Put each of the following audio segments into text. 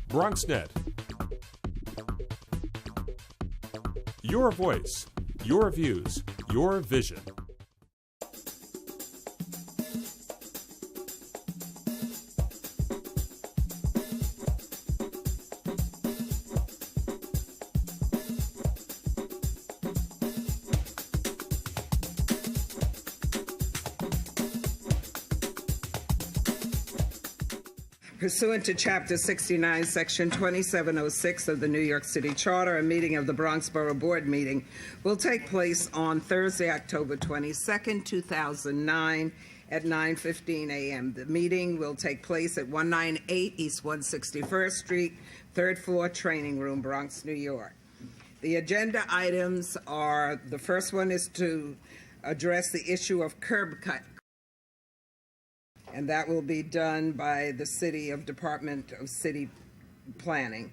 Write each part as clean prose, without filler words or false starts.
BRONXNET. Your voice, your views, your vision. Pursuant to Chapter 69, Section 2706 of the New York City Charter, a meeting of the Bronx Borough Board Meeting will take place on Thursday, October 22nd, 2009 at 9:15 a.m. The meeting will take place at 198 East 161st Street, 3rd floor, Training Room, Bronx, New York. The agenda items are, the first one is to address the issue of curb cut, and that will be done by the Department of City Planning.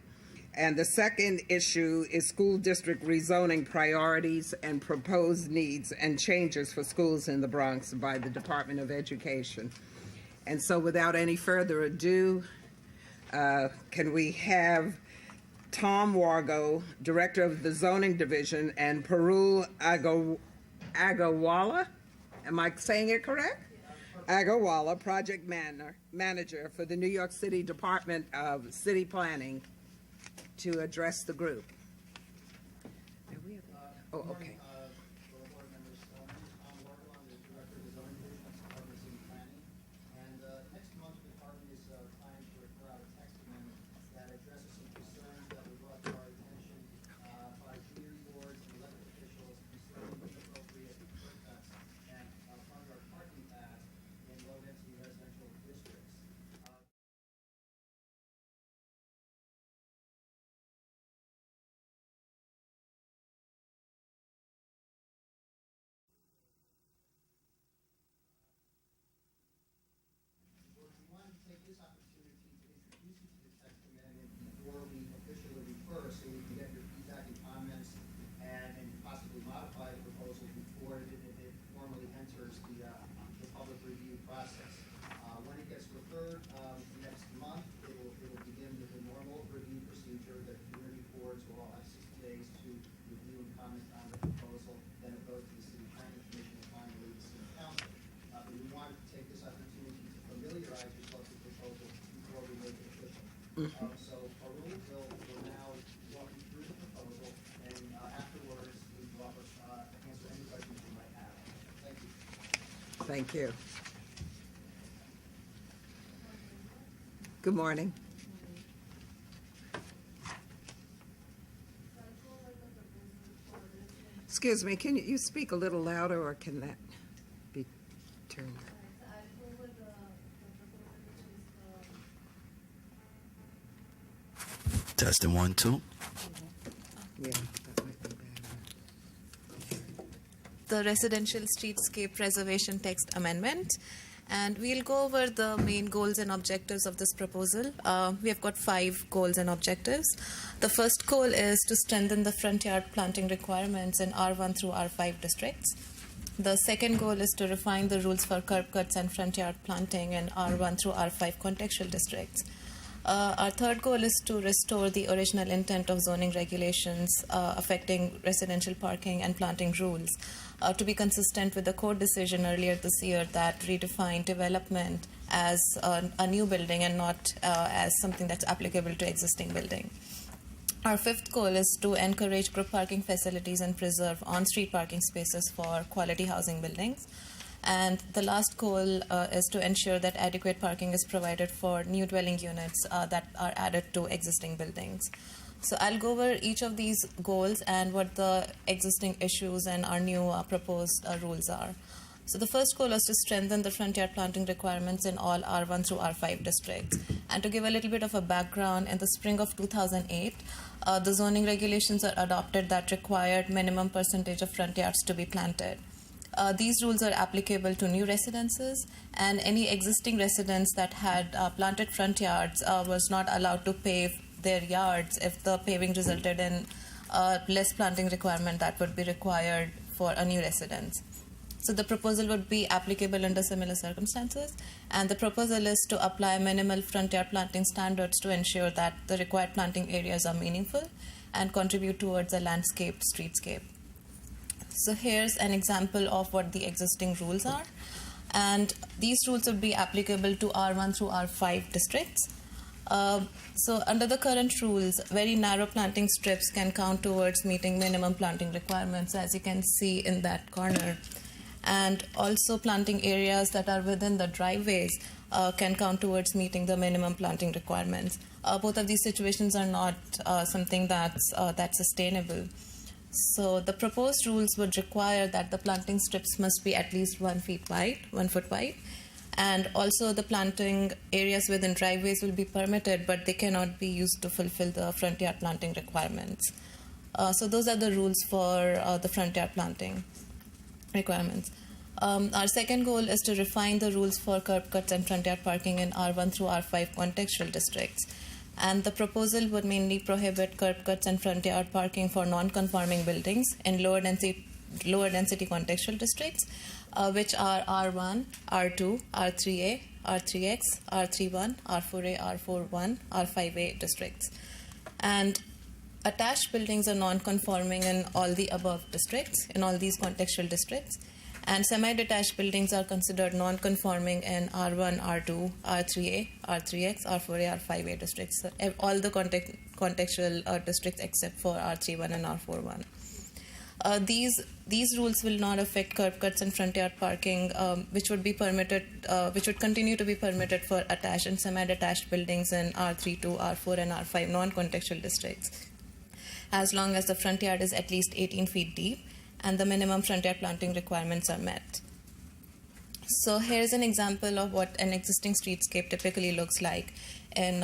And the second issue is school district rezoning priorities and proposed needs and changes for schools in the Bronx by the Department of Education. And so without any further ado, can we have Tom Wargo, Director of the Zoning Division, and Parul Agawala, am I saying it correct? Agawala, Project Manager for the New York City Department of City Planning, to address the group. Oh, okay. Board members, my name is Tom Wargo. I'm the Director of the Zoning Division of the Department of City Planning. And next month, the department is planning to refer out a text amendment that addresses some concerns that were brought to our attention by community boards and elected officials concerning inappropriate curb cuts and front yard parking paths in low-density residential districts. We want to take this opportunity to introduce you to the text amendment before we officially refer, so we can get your feedback and comments and possibly modify the proposal before it formally enters the public review process. When it gets referred next month, it will begin with the normal review procedure. The community boards will all have 60 days to review and comment on the proposal. Then it goes to the City Planning Commission and finally the City Council. But we want to take this opportunity to familiarize yourself with the proposal before we make it official. So Parul will now walk you through the proposal, and afterwards we will answer any questions you might have. Thank you. Thank you. Good morning. Excuse me, can you speak a little louder, or can that be turned? Testing 1, 2. Yeah, that might be better. The Residential Streetscape Preservation Text Amendment. And we'll go over the main goals and objectives of this proposal. We have got 5 goals and objectives. The first goal is to strengthen the front yard planting requirements in R1 through R5 districts. The second goal is to refine the rules for curb cuts and front yard planting in R1 through R5 contextual districts. Our third goal is to restore the original intent of zoning regulations affecting residential parking and planting rules to be consistent with the court decision earlier this year that redefined development as a new building and not as something that's applicable to existing building. Our fifth goal is to encourage group parking facilities and preserve on-street parking spaces for quality housing buildings. And the last goal is to ensure that adequate parking is provided for new dwelling units that are added to existing buildings. So I'll go over each of these goals and what the existing issues and our new proposed rules are. So the first goal is to strengthen the front yard planting requirements in all R1 through R5 districts. And to give a little bit of a background, in the spring of 2008, the zoning regulations are adopted that required minimum percentage of front yards to be planted. These rules are applicable to new residences, and any existing residents that had planted front yards was not allowed to pave their yards if the paving resulted in less planting requirement that would be required for a new residence. So the proposal would be applicable under similar circumstances, and the proposal is to apply minimal front yard planting standards to ensure that the required planting areas are meaningful and contribute towards a landscape streetscape. So here's an example of what the existing rules are, and these rules would be applicable to R1 through R5 districts. So under the current rules, very narrow planting strips can count towards meeting minimum planting requirements, as you can see in that corner. And also planting areas that are within the driveways can count towards meeting the minimum planting requirements. Both of these situations are not something that's sustainable. So the proposed rules would require that the planting strips must be at least 1 foot wide, and also the planting areas within driveways will be permitted, but they cannot be used to fulfill the front yard planting requirements. So those are the rules for the front yard planting requirements. Our second goal is to refine the rules for curb cuts and front yard parking in R1 through R5 contextual districts. And the proposal would mainly prohibit curb cuts and front yard parking for non-conforming buildings in lower density contextual districts, which are R1, R2, R3A, R3X, R31, R4A, R41, R5A districts. And attached buildings are non-conforming in all the above districts, in all these contextual districts. And semi-detached buildings are considered non-conforming in R1, R2, R3A, R3X, R4A, R5A districts. So all the contextual districts except for R31 and R41. These rules will not affect curb cuts and front yard parking, which would continue to be permitted for attached and semi-detached buildings in R32, R4, and R5 non-contextual districts, as long as the front yard is at least 18 feet deep and the minimum front yard planting requirements are met. So here's an example of what an existing streetscape typically looks like in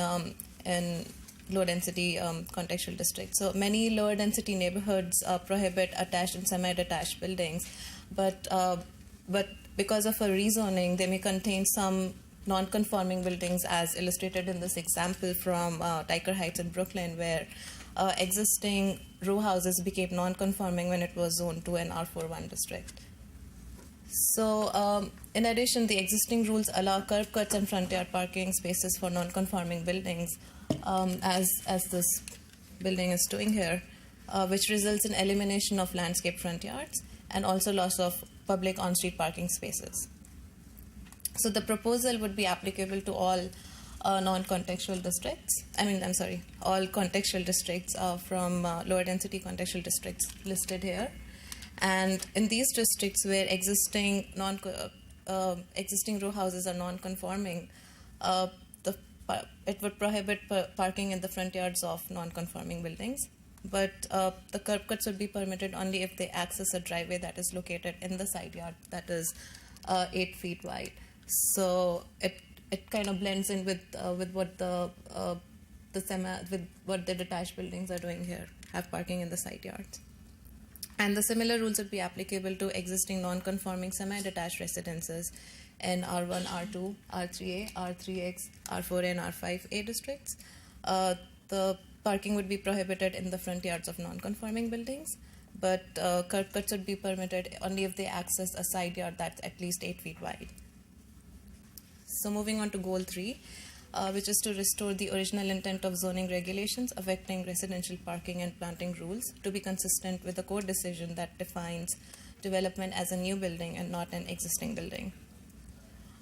low-density contextual districts. So many lower-density neighborhoods prohibit attached and semi-detached buildings, but because of a rezoning, they may contain some non-conforming buildings, as illustrated in this example from Diker Heights in Brooklyn, where existing row houses became non-conforming when it was zoned to an R41 district. So, in addition, the existing rules allow curb cuts and front yard parking spaces for non-conforming buildings, as this building is doing here, which results in elimination of landscape front yards and also loss of public on-street parking spaces. So the proposal would be applicable to all non-contextual districts. All contextual districts from lower density contextual districts listed here. And in these districts where existing row houses are non-conforming, it would prohibit parking in the front yards of non-conforming buildings. But the curb cuts would be permitted only if they access a driveway that is located in the side yard that is 8 feet wide. So it kind of blends in with what what the detached buildings are doing here, have parking in the side yards. And the similar rules would be applicable to existing non-conforming semi-detached residences in R1, R2, R3A, R3X, R4, and R5A districts. The parking would be prohibited in the front yards of non-conforming buildings, but curb cuts would be permitted only if they access a side yard that's at least 8 feet wide. So moving on to Goal 3, which is to restore the original intent of zoning regulations affecting residential parking and planting rules to be consistent with the court decision that defines development as a new building and not an existing building.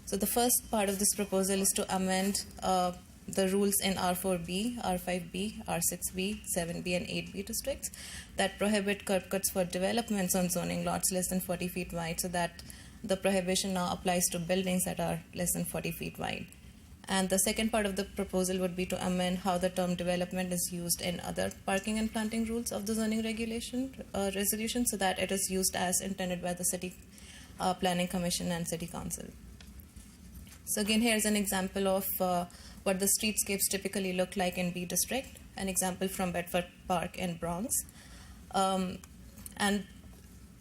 So the first part of this proposal is to amend the rules in R4B, R5B, R6B, 7B, and 8B districts that prohibit curb cuts for developments on zoning lots less than 40 feet wide, so that the prohibition now applies to buildings that are less than 40 feet wide. And the second part of the proposal would be to amend how the term development is used in other parking and planting rules of the zoning resolution, so that it is used as intended by the City Planning Commission and City Council. So again, here's an example of what the streetscapes typically look like in B district, an example from Bedford Park in Bronx. And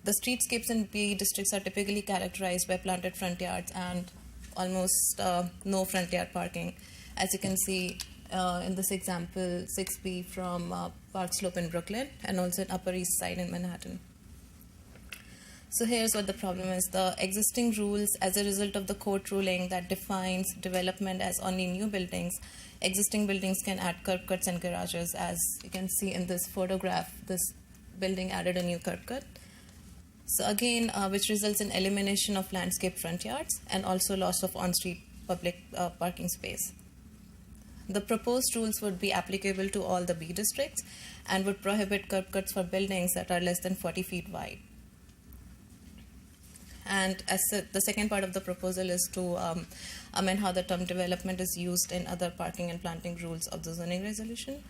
the streetscapes in B districts are typically characterized by planted front yards and almost no front yard parking, as you can see in this example 6B from Park Slope in Brooklyn and also in Upper East Side in Manhattan. So here's what the problem is. The existing rules, as a result of the court ruling that defines development as only new buildings, existing buildings can add curb cuts and garages. As you can see in this photograph, this building added a new curb cut. So again, which results in elimination of landscape front yards and also loss of on-street public parking space. The proposed rules would be applicable to all the B districts and would prohibit curb cuts for buildings that are less than 40 feet wide. And as the second part of the proposal is to amend how the term development is used in other parking and planting rules of the zoning resolution.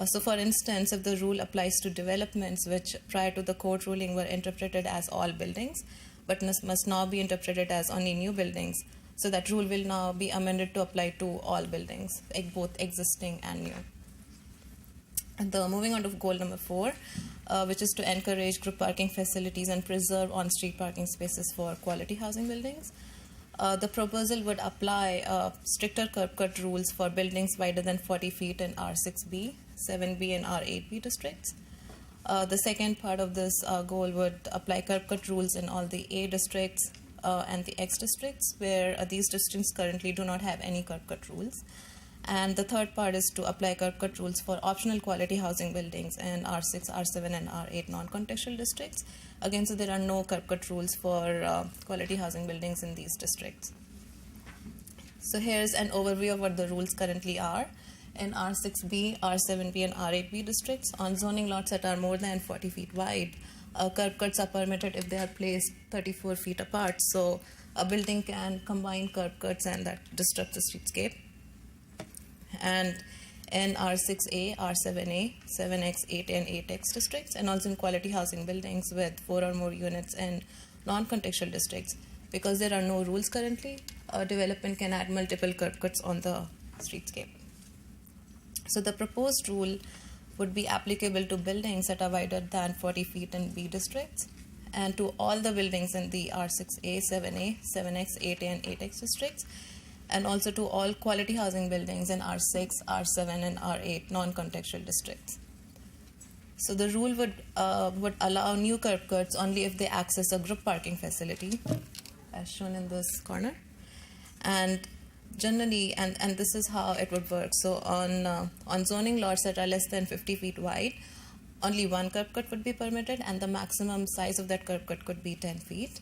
So for instance, if the rule applies to developments which prior to the court ruling were interpreted as all buildings, but must now be interpreted as only new buildings, so that rule will now be amended to apply to all buildings, both existing and new. And moving on to goal number 4, which is to encourage group parking facilities and preserve on-street parking spaces for quality housing buildings. The proposal would apply stricter curb cut rules for buildings wider than 40 feet in R6B, 7B, and R8B districts. The second part of this goal would apply curb cut rules in all the A districts and the X districts, where these districts currently do not have any curb cut rules. And the third part is to apply curb cut rules for optional quality housing buildings in R6, R7, and R8 non-contextual districts. Again, so there are no curb cut rules for quality housing buildings in these districts. So here's an overview of what the rules currently are. In R6B, R7B, and R8B districts, on zoning lots that are more than 40 feet wide, curb cuts are permitted if they are placed 34 feet apart. So a building can combine curb cuts and that disrupts the streetscape. And in R6A, R7A, 7X, 8A, and 8X districts, and also in quality housing buildings with 4 or more units in non-contextual districts. Because there are no rules currently, a development can add multiple curb cuts on the streetscape. So the proposed rule would be applicable to buildings that are wider than 40 feet in B districts, and to all the buildings in the R6A, 7A, 7X, 8A, and 8X districts, and also to all quality housing buildings in R6, R7, and R8 non-contextual districts. So the rule would allow new curb cuts only if they access a group parking facility, as shown in this corner. And generally, and this is how it would work. So on zoning lots that are less than 50 feet wide, only one curb cut would be permitted, and the maximum size of that curb cut could be 10 feet.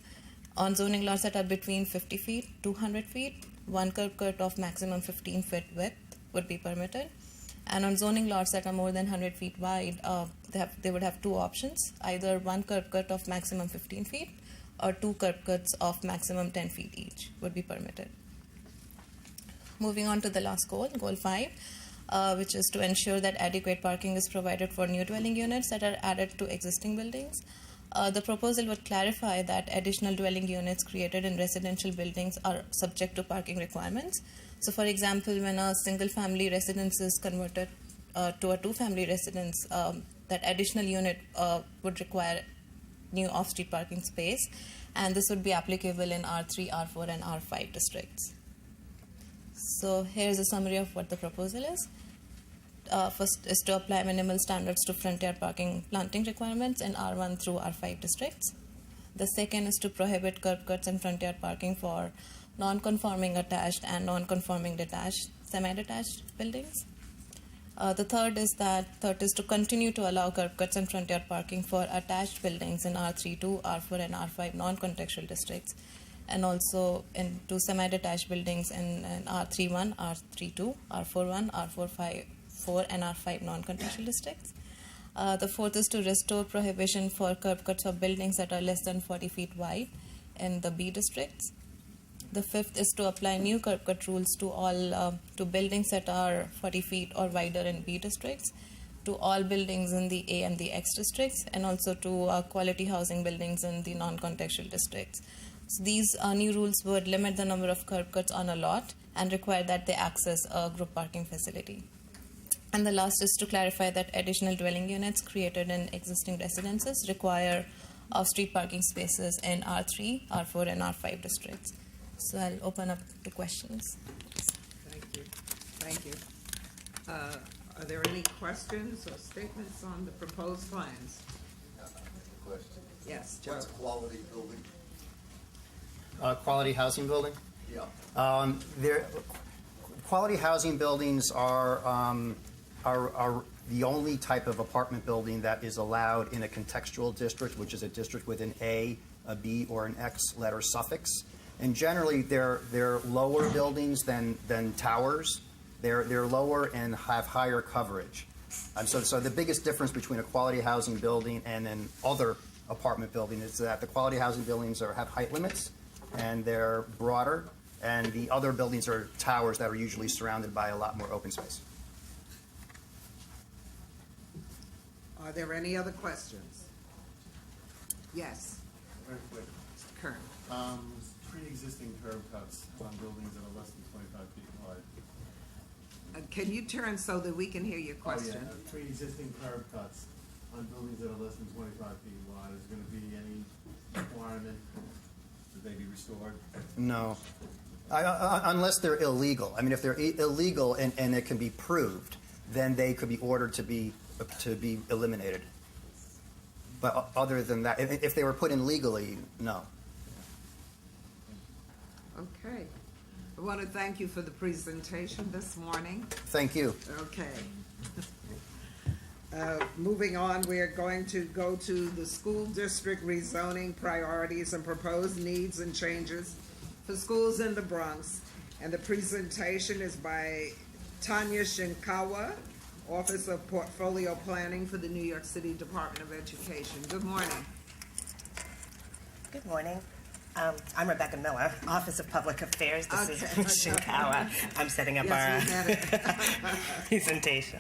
On zoning lots that are between 50 feet to 100 feet, one curb cut of maximum 15 feet width would be permitted. And on zoning lots that are more than 100 feet wide, they would have two options, either one curb cut of maximum 15 feet or two curb cuts of maximum 10 feet each would be permitted. Moving on to the last goal, goal 5, which is to ensure that adequate parking is provided for new dwelling units that are added to existing buildings. The proposal would clarify that additional dwelling units created in residential buildings are subject to parking requirements. So, for example, when a single-family residence is converted to a two-family residence, that additional unit would require new off-street parking space, and this would be applicable in R3, R4, and R5 districts. So, here's a summary of what the proposal is. First is to apply minimal standards to front yard parking planting requirements in R1 through R5 districts. The second is to prohibit curb cuts and front yard parking for non-conforming attached and non-conforming detached, semi-detached buildings. The third is to continue to allow curb cuts and front yard parking for attached buildings in R32, R4, and R5 non-contextual districts, and also into semi-detached buildings in R31, R32, R41, R45, 4 and R5 non-contextual districts. The fourth is to restore prohibition for curb cuts for buildings that are less than 40 feet wide in the B districts. The fifth is to apply new curb cut rules to all to buildings that are 40 feet or wider in B districts, to all buildings in the A and the X districts, and also to quality housing buildings in the non-contextual districts. So these new rules would limit the number of curb cuts on a lot and require that they access a group parking facility. And the last is to clarify that additional dwelling units created in existing residences require off-street parking spaces in R3, R4, and R5 districts. So I'll open up to questions. Thank you. Thank you. Are there any questions or statements on the proposed plans? Question. Yes, Joe. What's a quality building? Quality housing building? Yeah. Quality housing buildings are the only type of apartment building that is allowed in a contextual district, which is a district with an A, a B, or an X letter suffix. And generally, they're lower buildings than towers. They're lower and have higher coverage. So the biggest difference between a quality housing building and an other apartment building is that the quality housing buildings have height limits and they're broader, and the other buildings are towers that are usually surrounded by a lot more open space. Are there any other questions? Yes, Very quick. Mr. Kern. Pre-existing curb cuts on buildings that are less than 25 feet wide. Can you turn so that we can hear your question? Oh, yeah. Pre-existing curb cuts on buildings that are less than 25 feet wide. Is there going to be any requirement that they be restored? No. Unless they're illegal. I mean, if they're illegal and it can be proved, then they could be ordered to be eliminated. But other than that, if they were put in legally, no. Okay. I want to thank you for the presentation this morning. Thank you. Okay. Moving on, we are going to go to the school district rezoning priorities and proposed needs and changes for schools in the Bronx. And the presentation is by Tanya Shinkawa, Office of Portfolio Planning for the New York City Department of Education. Good morning. Good morning. I'm Rebecca Miller, Office of Public Affairs. This is Shinkawa. I'm setting up our presentation.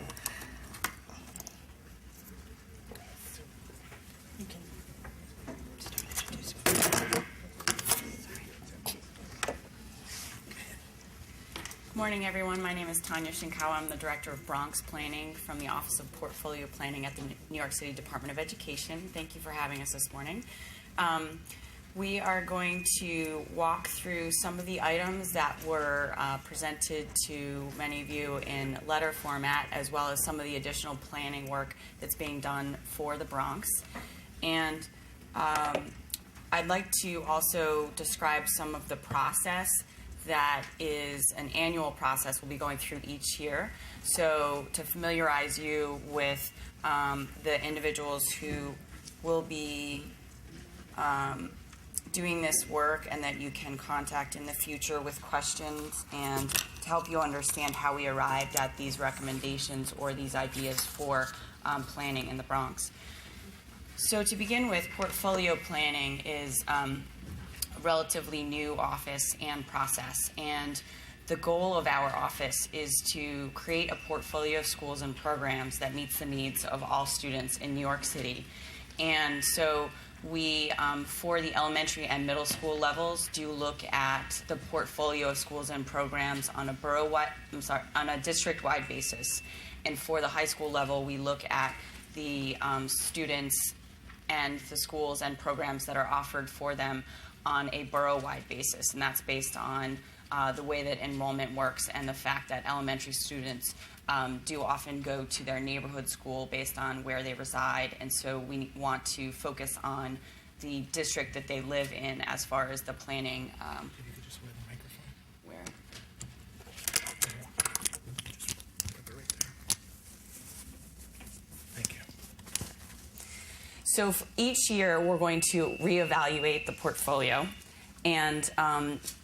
Good morning, everyone. My name is Tanya Shinkawa. I'm the Director of Bronx Planning from the Office of Portfolio Planning at the New York City Department of Education. Thank you for having us this morning. We are going to walk through some of the items that were presented to many of you in letter format, as well as some of the additional planning work that's being done for the Bronx. And I'd like to also describe some of the process that is an annual process we'll be going through each year. So to familiarize you with the individuals who will be doing this work and that you can contact in the future with questions, and to help you understand how we arrived at these recommendations or these ideas for planning in the Bronx. So to begin with, portfolio planning is a relatively new office and process, and the goal of our office is to create a portfolio of schools and programs that meets the needs of all students in New York City. And so we, for the elementary and middle school levels, do look at the portfolio of schools and programs on a district-wide basis. And for the high school level, we look at the students and the schools and programs that are offered for them on a borough-wide basis. And that's based on the way that enrollment works and the fact that elementary students do often go to their neighborhood school based on where they reside, and so we want to focus on the district that they live in as far as the planning. Where? Thank you. So each year we're going to reevaluate the portfolio. And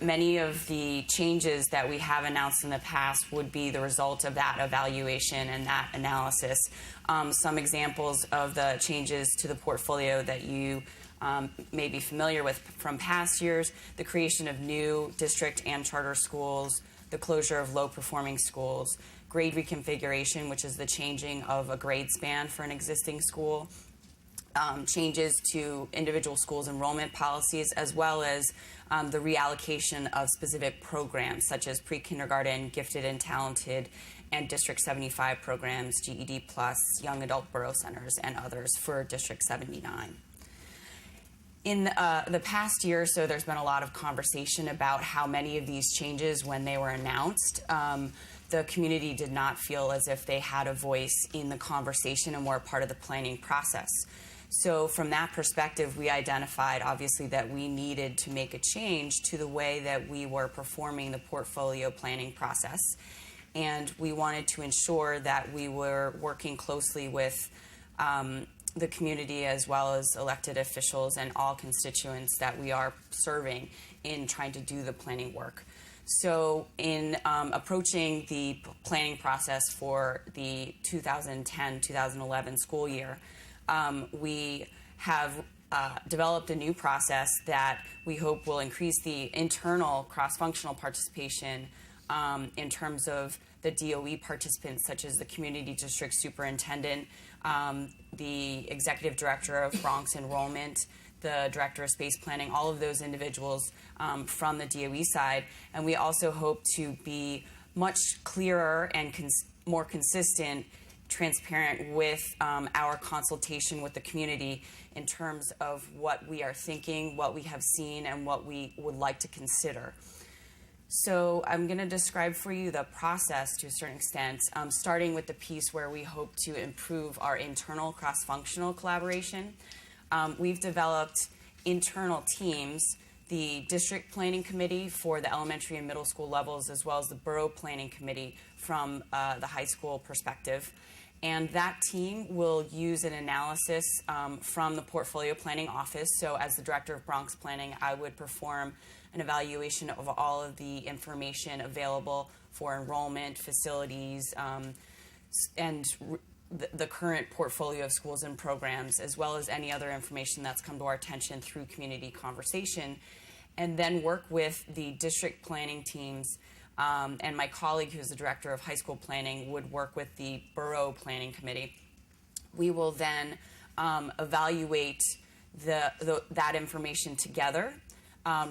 many of the changes that we have announced in the past would be the result of that evaluation and that analysis. Some examples of the changes to the portfolio that you may be familiar with from past years: the creation of new district and charter schools, the closure of low-performing schools, grade reconfiguration, which is the changing of a grade span for an existing school, changes to individual schools' enrollment policies, as well as the reallocation of specific programs such as pre-kindergarten, gifted and talented, and District 75 programs, GED+, Young Adult Borough Centers, and others for District 79. In the past year or so, there's been a lot of conversation about how many of these changes, when they were announced, the community did not feel as if they had a voice in the conversation and were a part of the planning process. So from that perspective, we identified obviously that we needed to make a change to the way that we were performing the portfolio planning process. And we wanted to ensure that we were working closely with the community as well as elected officials and all constituents that we are serving in trying to do the planning work. So in approaching the planning process for the 2010-2011 school year, we have developed a new process that we hope will increase the internal cross-functional participation in terms of the DOE participants, such as the community district superintendent, the executive director of Bronx enrollment, the director of space planning, all of those individuals from the DOE side. And we also hope to be much clearer and more consistent, transparent with our consultation with the community in terms of what we are thinking, what we have seen, and what we would like to consider. So I'm going to describe for you the process to a certain extent, starting with the piece where we hope to improve our internal cross-functional collaboration. We've developed internal teams, the district planning committee for the elementary and middle school levels, as well as the borough planning committee from the high school perspective. And that team will use an analysis from the portfolio planning office. So as the director of Bronx Planning, I would perform an evaluation of all of the information available for enrollment, facilities, and the current portfolio of schools and programs, as well as any other information that's come to our attention through community conversation, and then work with the district planning teams. And my colleague, who's the director of high school planning, would work with the borough planning committee. We will then evaluate that information together,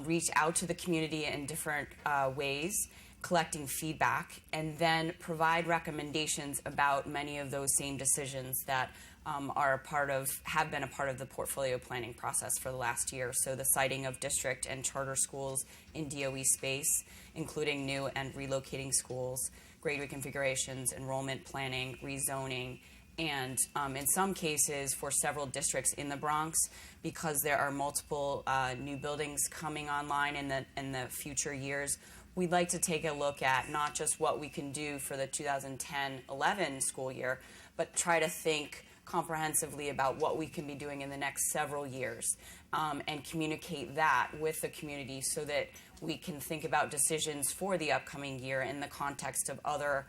reach out to the community in different ways, collecting feedback, and then provide recommendations about many of those same decisions that have been a part of the portfolio planning process for the last year. So the siting of district and charter schools in DOE space, including new and relocating schools, grade reconfigurations, enrollment planning, rezoning, and in some cases for several districts in the Bronx, because there are multiple new buildings coming online in the future years, we'd like to take a look at not just what we can do for the 2010-11 school year, but try to think comprehensively about what we can be doing in the next several years, and communicate that with the community so that we can think about decisions for the upcoming year in the context of other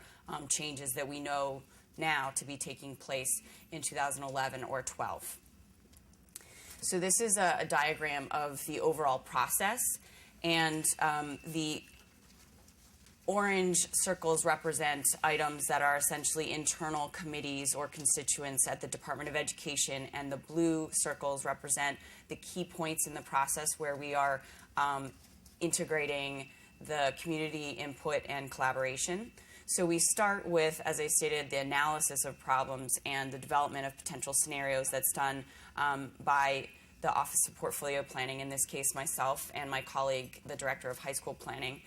changes that we know now to be taking place in 2011 or 12. So this is a diagram of the overall process, and the orange circles represent items that are essentially internal committees or constituents at the Department of Education, and the blue circles represent the key points in the process where we are integrating the community input and collaboration. So we start with, as I stated, the analysis of problems and the development of potential scenarios that's done by the Office of Portfolio Planning, in this case myself and my colleague, the Director of High School Planning.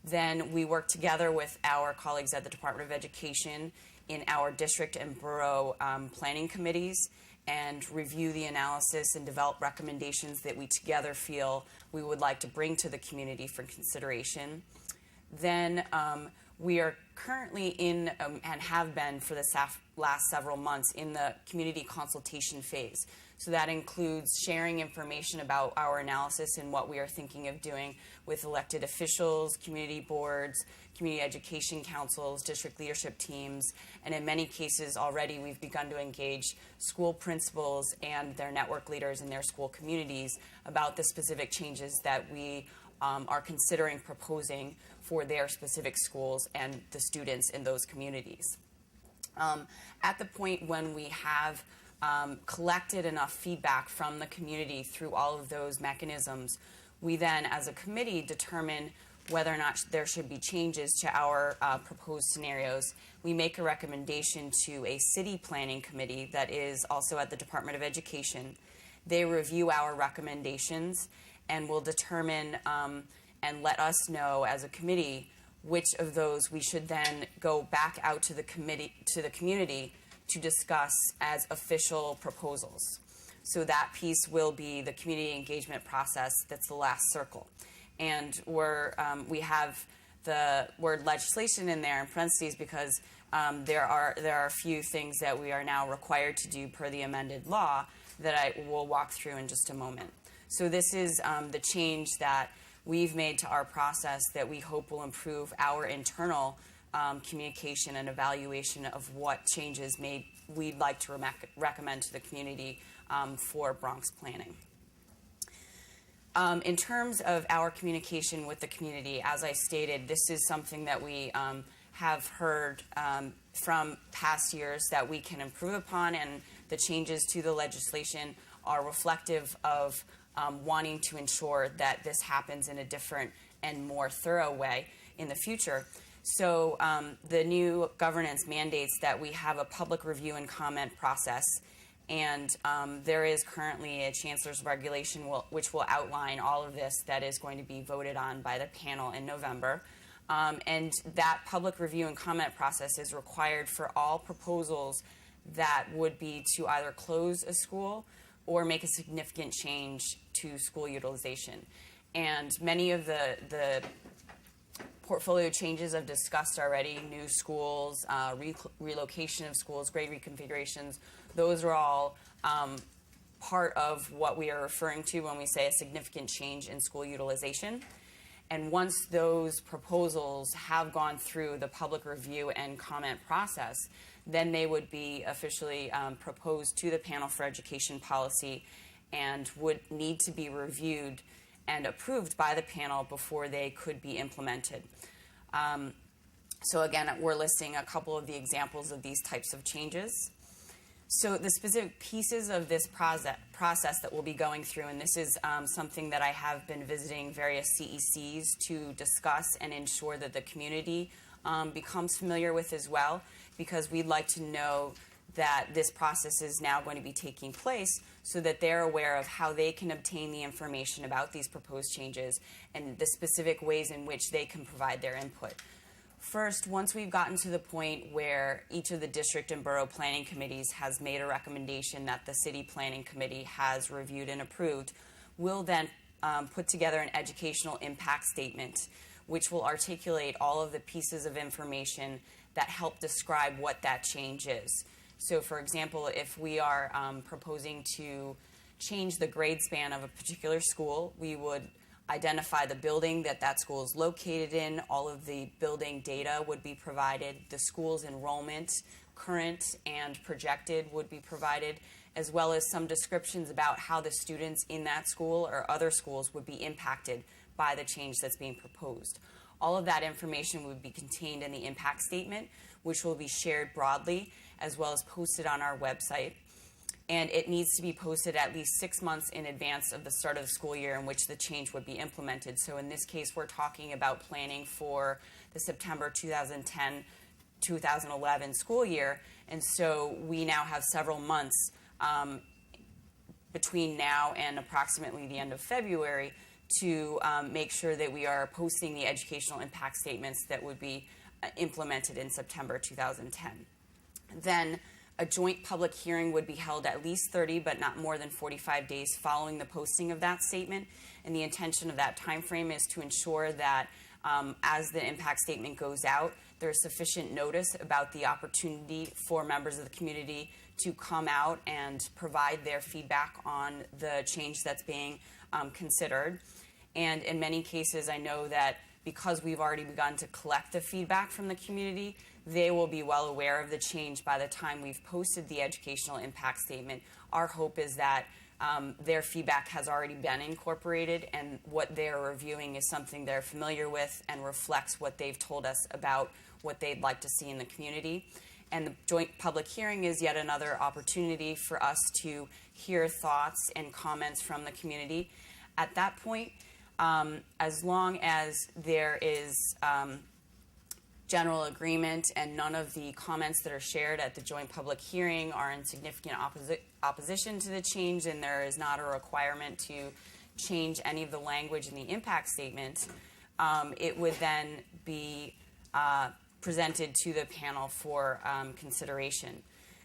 Then we work together with our colleagues at the Department of Education in our district and borough planning committees and review the analysis and develop recommendations that we together feel we would like to bring to the community for consideration. Then we are currently in, and have been for the last several months, in the community consultation phase. So that includes sharing information about our analysis and what we are thinking of doing with elected officials, community boards, community education councils, district leadership teams, and in many cases already we've begun to engage school principals and their network leaders in their school communities about the specific changes that we are considering proposing for their specific schools and the students in those communities. At the point when we have collected enough feedback from the community through all of those mechanisms, we then, as a committee, determine whether or not there should be changes to our proposed scenarios. We make a recommendation to a city planning committee that is also at the Department of Education. They review our recommendations and will determine and let us know as a committee which of those we should then go back out to the community to discuss as official proposals. So that piece will be the community engagement process. That's the last circle. And we have the word legislation in there in parentheses because there are a few things that we are now required to do per the amended law that I will walk through in just a moment. So this is the change that we've made to our process that we hope will improve our internal communication and evaluation of what changes we'd like to recommend to the community for Bronx planning. In terms of our communication with the community, as I stated, this is something that we have heard from past years that we can improve upon, and the changes to the legislation are reflective of wanting to ensure that this happens in a different and more thorough way in the future. So the new governance mandates that we have a public review and comment process, and there is currently a chancellor's regulation which will outline all of this that is going to be voted on by the panel in November. And that public review and comment process is required for all proposals that would be to either close a school or make a significant change to school utilization. And many of the portfolio changes I've discussed already, new schools, relocation of schools, grade reconfigurations, those are all part of what we are referring to when we say a significant change in school utilization. And once those proposals have gone through the public review and comment process, then they would be officially proposed to the panel for education policy and would need to be reviewed and approved by the panel before they could be implemented. So again, we're listing a couple of the examples of these types of changes. So the specific pieces of this process that we'll be going through, and this is something that I have been visiting various CECs to discuss and ensure that the community becomes familiar with as well, because we'd like to know that this process is now going to be taking place so that they're aware of how they can obtain the information about these proposed changes and the specific ways in which they can provide their input. First, once we've gotten to the point where each of the district and borough planning committees has made a recommendation that the city planning committee has reviewed and approved, we'll then put together an educational impact statement which will articulate all of the pieces of information that help describe what that change is. So for example, if we are proposing to change the grade span of a particular school, we would identify the building that school is located in, all of the building data would be provided, the school's enrollment, current and projected would be provided, as well as some descriptions about how the students in that school or other schools would be impacted by the change that's being proposed. All of that information would be contained in the impact statement, which will be shared broadly as well as posted on our website. And it needs to be posted at least 6 months in advance of the start of the school year in which the change would be implemented. So in this case, we're talking about planning for the September 2010-2011 school year. And so we now have several months between now and approximately the end of February to make sure that we are posting the educational impact statements that would be implemented in September 2010. Then a joint public hearing would be held at least 30 but not more than 45 days following the posting of that statement. And the intention of that time frame is to ensure that as the impact statement goes out, there's sufficient notice about the opportunity for members of the community to come out and provide their feedback on the change that's being considered. And in many cases, I know that because we've already begun to collect the feedback from the community, they will be well aware of the change by the time we've posted the educational impact statement. Our hope is that their feedback has already been incorporated, and what they're reviewing is something they're familiar with and reflects what they've told us about what they'd like to see in the community. And the joint public hearing is yet another opportunity for us to hear thoughts and comments from the community. At that point, as long as there is general agreement and none of the comments that are shared at the joint public hearing are in significant opposition to the change, and there is not a requirement to change any of the language in the impact statement, it would then be presented to the panel for consideration.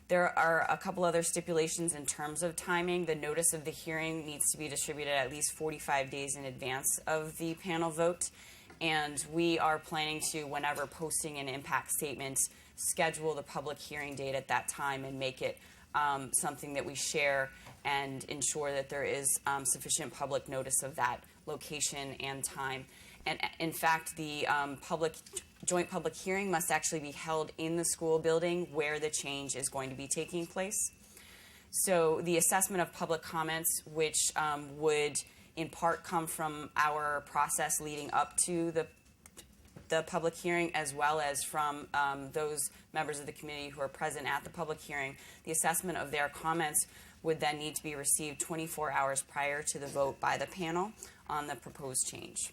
There are a couple other stipulations in terms of timing. The notice of the hearing needs to be distributed at least 45 days in advance of the panel vote. And we are planning to, whenever posting an impact statement, schedule the public hearing date at that time and make it something that we share and ensure that there is sufficient public notice of that location and time. And in fact, the joint public hearing must actually be held in the school building where the change is going to be taking place. So the assessment of public comments, which would in part come from our process leading up to the public hearing, as well as from those members of the community who are present at the public hearing, the assessment of their comments would then need to be received 24 hours prior to the vote by the panel on the proposed change.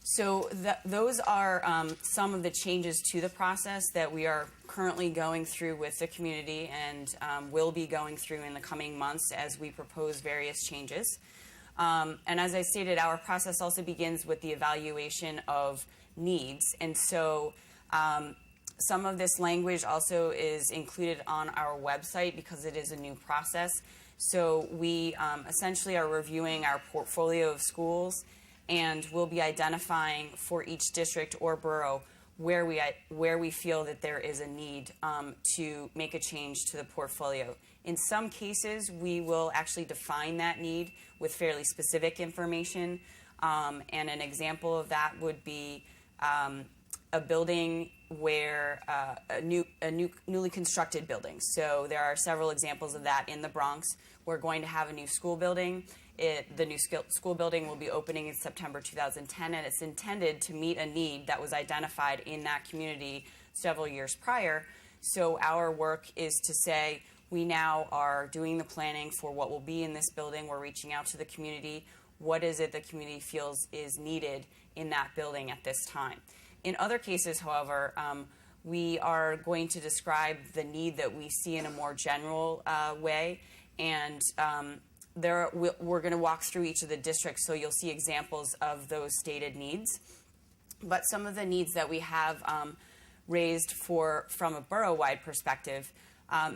So those are some of the changes to the process that we are currently going through with the community and will be going through in the coming months as we propose various changes. And as I stated, our process also begins with the evaluation of needs. And so some of this language also is included on our website because it is a new process. So we essentially are reviewing our portfolio of schools, and we'll be identifying for each district or borough where we feel that there is a need to make a change to the portfolio. In some cases, we will actually define that need with fairly specific information, and an example of that would be a building where a newly constructed building. So there are several examples of that in the Bronx. We're going to have a new school building. The new school building will be opening in September 2010, and it's intended to meet a need that was identified in that community several years prior. So our work is to say, we now are doing the planning for what will be in this building. We're reaching out to the community. What is it the community feels is needed in that building at this time? In other cases, however, we are going to describe the need that we see in a more general way, and we're going to walk through each of the districts, so you'll see examples of those stated needs. But some of the needs that we have raised from a borough-wide perspective,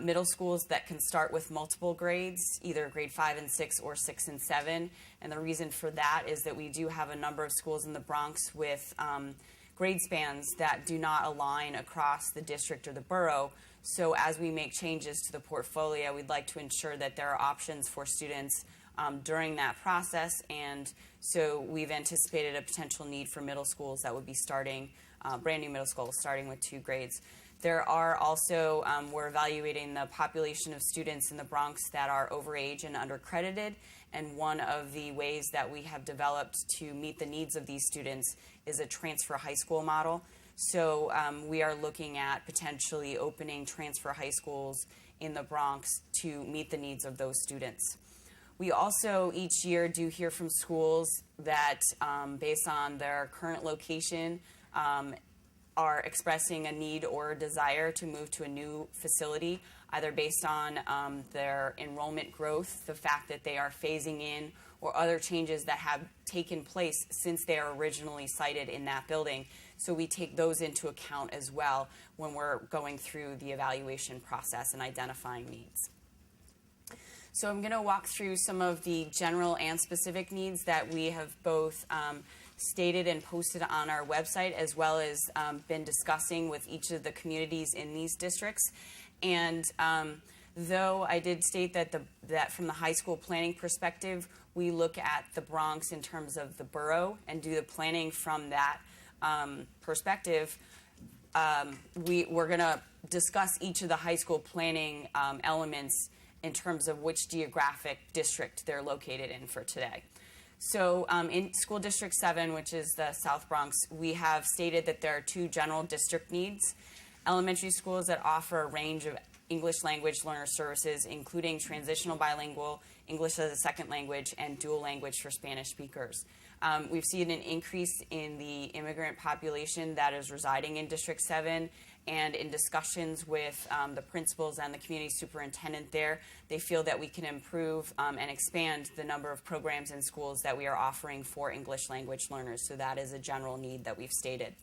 middle schools that can start with multiple grades, either grade 5 and 6 or 6 and 7. And the reason for that is that we do have a number of schools in the Bronx with grade spans that do not align across the district or the borough. So as we make changes to the portfolio, we'd like to ensure that there are options for students during that process. And so we've anticipated a potential need for middle schools that would be starting, brand new middle schools starting with 2 grades. There are also, we're evaluating the population of students in the Bronx that are overage and undercredited. And one of the ways that we have developed to meet the needs of these students is a transfer high school model. So we are looking at potentially opening transfer high schools in the Bronx to meet the needs of those students. We also each year do hear from schools that, based on their current location, are expressing a need or a desire to move to a new facility, either based on their enrollment growth, the fact that they are phasing in, or other changes that have taken place since they are originally sited in that building. So we take those into account as well when we're going through the evaluation process and identifying needs. So I'm going to walk through some of the general and specific needs that we have both stated and posted on our website, as well as been discussing with each of the communities in these districts. And though I did state that from the high school planning perspective, we look at the Bronx in terms of the borough and do the planning from that perspective, we're going to discuss each of the high school planning elements in terms of which geographic district they're located in for today. So in School District 7, which is the South Bronx, we have stated that there are 2 general district needs: elementary schools that offer a range of English language learner services, including transitional bilingual, English as a second language, and dual language for Spanish speakers. We've seen an increase in the immigrant population that is residing in District 7, and in discussions with the principals and the community superintendent there, they feel that we can improve and expand the number of programs and schools that we are offering for English language learners. So that is a general need that we've stated.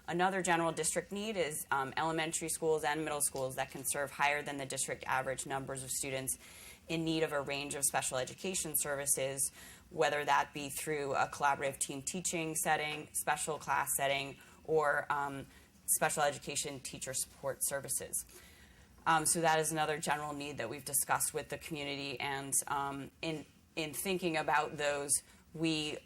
Another general district need is elementary schools and middle schools that can serve higher than the district average numbers of students in need of a range of special education services, whether that be through a collaborative team teaching setting, special class setting, or special education teacher support services. So that is another general need that we've discussed with the community, and in thinking about those, we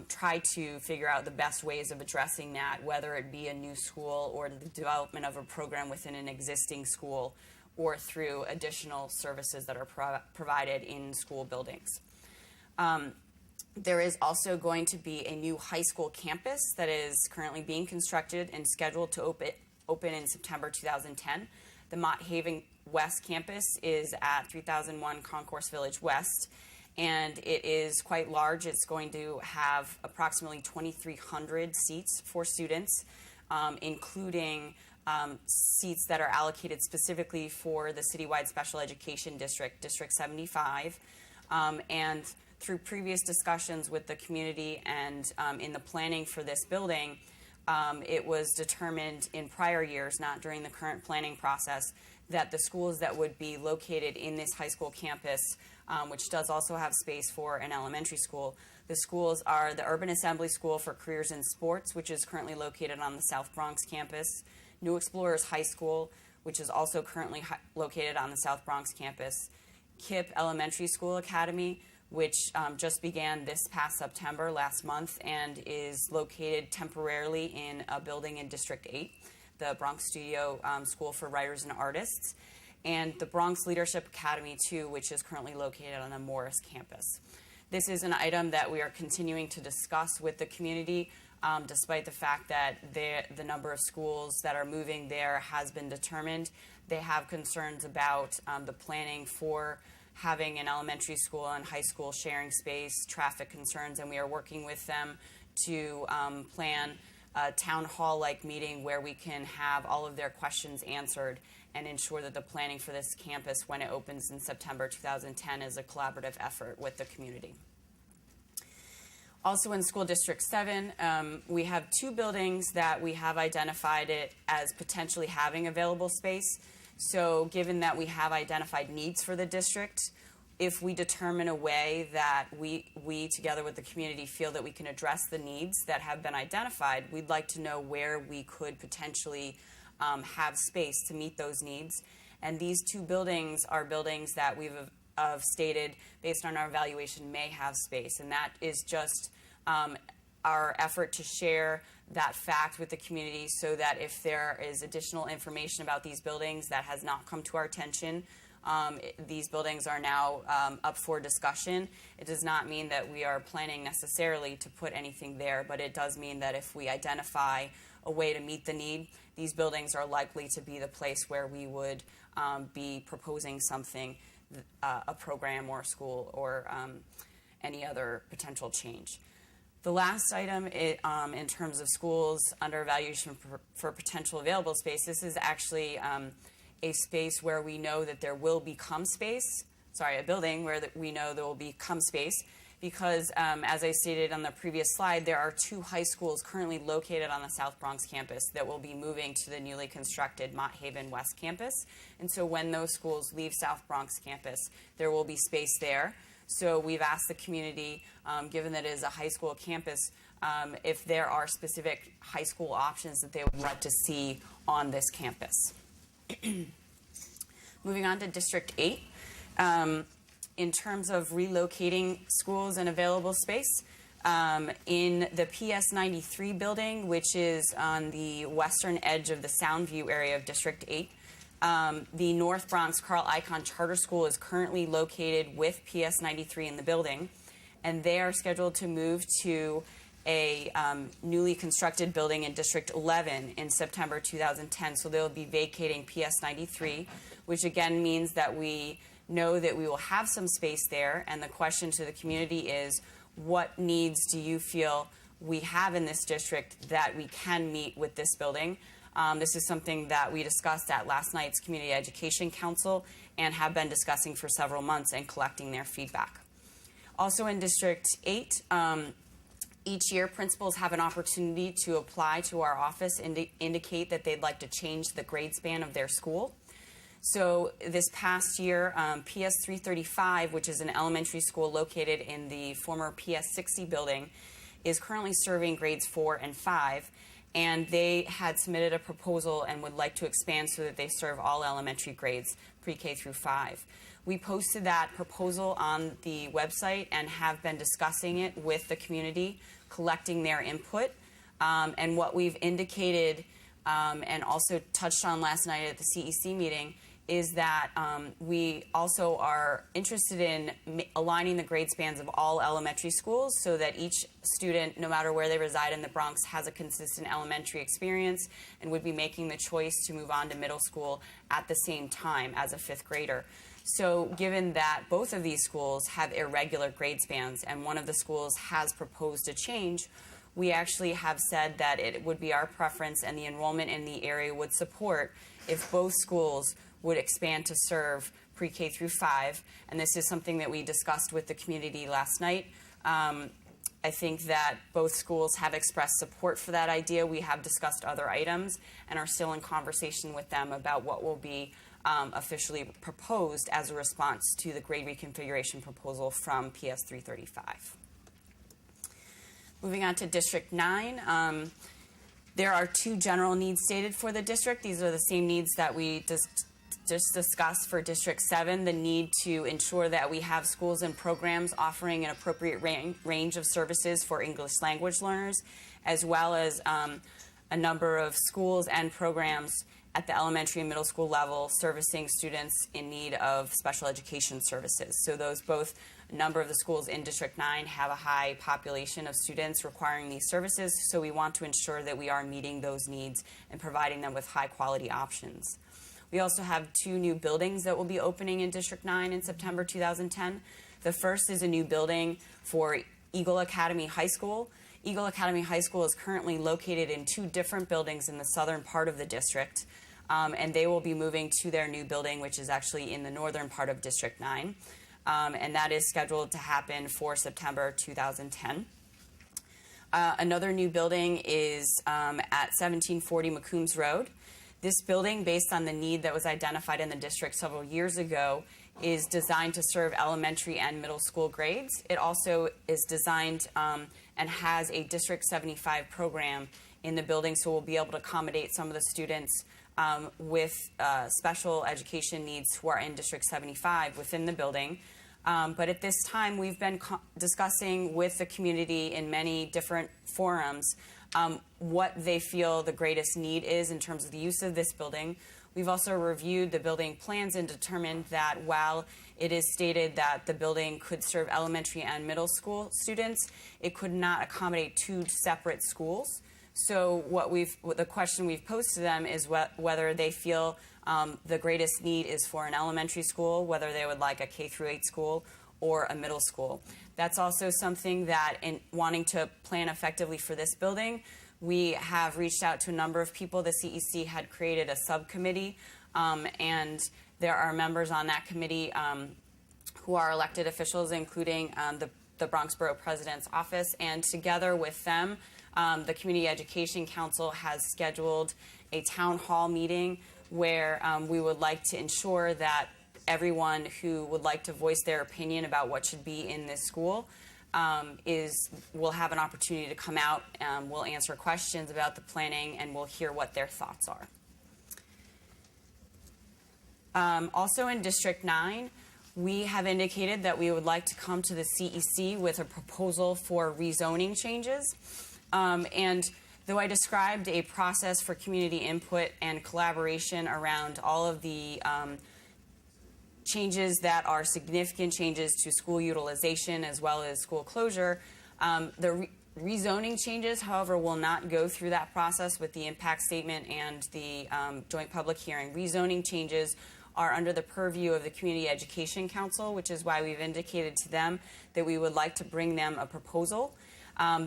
try to figure out the best ways of addressing that, whether it be a new school or the development of a program within an existing school, or through additional services that are provided in school buildings. There is also going to be a new high school campus that is currently being constructed and scheduled to open in September 2010. The Mott Haven West campus is at 3001 Concourse Village West, and it is quite large. It's going to have approximately 2,300 seats for students, including seats that are allocated specifically for the citywide special education district, District 75, and through previous discussions with the community and in the planning for this building, it was determined in prior years, not during the current planning process, that the schools that would be located in this high school campus, which does also have space for an elementary school, the schools are the Urban Assembly School for Careers in Sports, which is currently located on the South Bronx campus, New Explorers High School, which is also currently located on the South Bronx campus, KIPP Elementary School Academy, which just began this past September, last month, and is located temporarily in a building in District 8, the Bronx Studio School for Writers and Artists, and the Bronx Leadership Academy, too, which is currently located on the Morris campus. This is an item that we are continuing to discuss with the community, despite the fact that the number of schools that are moving there has been determined. They have concerns about the planning for having an elementary school and high school sharing space, traffic concerns, and we are working with them to plan a town hall-like meeting where we can have all of their questions answered and ensure that the planning for this campus when it opens in September 2010 is a collaborative effort with the community. Also in School District 7, we have 2 buildings that we have identified it as potentially having available space. So given that we have identified needs for the district, if we determine a way that we together with the community feel that we can address the needs that have been identified, we'd like to know where we could potentially have space to meet those needs. And these 2 buildings are buildings that we've stated, based on our evaluation, may have space. And that is just our effort to share that fact with the community so that if there is additional information about these buildings that has not come to our attention, these buildings are now up for discussion. It does not mean that we are planning necessarily to put anything there, but it does mean that if we identify a way to meet the need, these buildings are likely to be the place where we would be proposing something, a program or a school or any other potential change. The last item in terms of schools under evaluation for potential available space, this is actually a space where we know that there will become space, a building where we know there will become space, because as I stated on the previous slide, there are 2 high schools currently located on the South Bronx campus that will be moving to the newly constructed Mott Haven West campus. And so when those schools leave South Bronx campus, there will be space there. So we've asked the community, given that it is a high school campus, if there are specific high school options that they would like to see on this campus. Moving on to District 8, in terms of relocating schools and available space, in the PS 93 building, which is on the western edge of the Soundview area of District 8, the North Bronx Carl Icahn Charter School is currently located with PS 93 in the building, and they are scheduled to move to a newly constructed building in District 11 in September 2010. So they'll be vacating PS 93, which again means that we know that we will have some space there. And the question to the community is, what needs do you feel we have in this district that we can meet with this building? This is something that we discussed at last night's Community Education Council and have been discussing for several months and collecting their feedback. Also in District 8, Each year, principals have an opportunity to apply to our office and indicate that they'd like to change the grade span of their school. So this past year, PS 335, which is an elementary school located in the former PS 60 building, is currently serving grades 4 and 5, and they had submitted a proposal and would like to expand so that they serve all elementary grades, pre-K through 5. We posted that proposal on the website and have been discussing it with the community, collecting their input. And what we've indicated and also touched on last night at the CEC meeting is that we also are interested in aligning the grade spans of all elementary schools so that each student, no matter where they reside in the Bronx, has a consistent elementary experience and would be making the choice to move on to middle school at the same time as a 5th grader. So given that both of these schools have irregular grade spans and one of the schools has proposed a change, we actually have said that it would be our preference and the enrollment in the area would support if both schools would expand to serve pre-K through 5, and this is something that we discussed with the community last night. I think that both schools have expressed support for that idea. We have discussed other items and are still in conversation with them about what will be officially proposed as a response to the grade reconfiguration proposal from PS 335. Moving on to District 9. There are 2 general needs stated for the district. These are the same needs that we just discussed for District 7, the need to ensure that we have schools and programs offering an appropriate range of services for English language learners, as well as a number of schools and programs at the elementary and middle school level servicing students in need of special education services. So those both, a number of the schools in District 9 have a high population of students requiring these services, so we want to ensure that we are meeting those needs and providing them with high quality options. We also have 2 new buildings that will be opening in District 9 in September 2010. The first is a new building for Eagle Academy High School. Eagle Academy High School is currently located in 2 different buildings in the southern part of the district, and they will be moving to their new building, which is actually in the northern part of District 9, and that is scheduled to happen for September 2010. Another new building is at 1740 McCombs Road. This building, based on the need that was identified in the district several years ago, is designed to serve elementary and middle school grades. It also is designed and has a District 75 program in the building, so we'll be able to accommodate some of the students with special education needs who are in District 75 within the building. But at this time, we've been discussing with the community in many different forums what they feel the greatest need is in terms of the use of this building. We've also reviewed the building plans and determined that while it is stated that the building could serve elementary and middle school students, it could not accommodate 2 separate schools. So the question we've posed to them is whether they feel the greatest need is for an elementary school, whether they would like a K-8 school or a middle school. That's also something that, in wanting to plan effectively for this building, we have reached out to a number of people. The CEC had created a subcommittee, and there are members on that committee who are elected officials, including the Bronx Borough President's office, and together with them, the Community Education Council has scheduled a town hall meeting where we would like to ensure that everyone who would like to voice their opinion about what should be in this school will have an opportunity to come out. We'll answer questions about the planning, and we'll hear what their thoughts are. Also in District 9, we have indicated that we would like to come to the CEC with a proposal for rezoning changes. And though I described a process for community input and collaboration around all of the changes that are significant changes to school utilization as well as school closure, the rezoning changes, however, will not go through that process with the impact statement and the joint public hearing. Rezoning changes are under the purview of the Community Education Council, which is why we've indicated to them that we would like to bring them a proposal.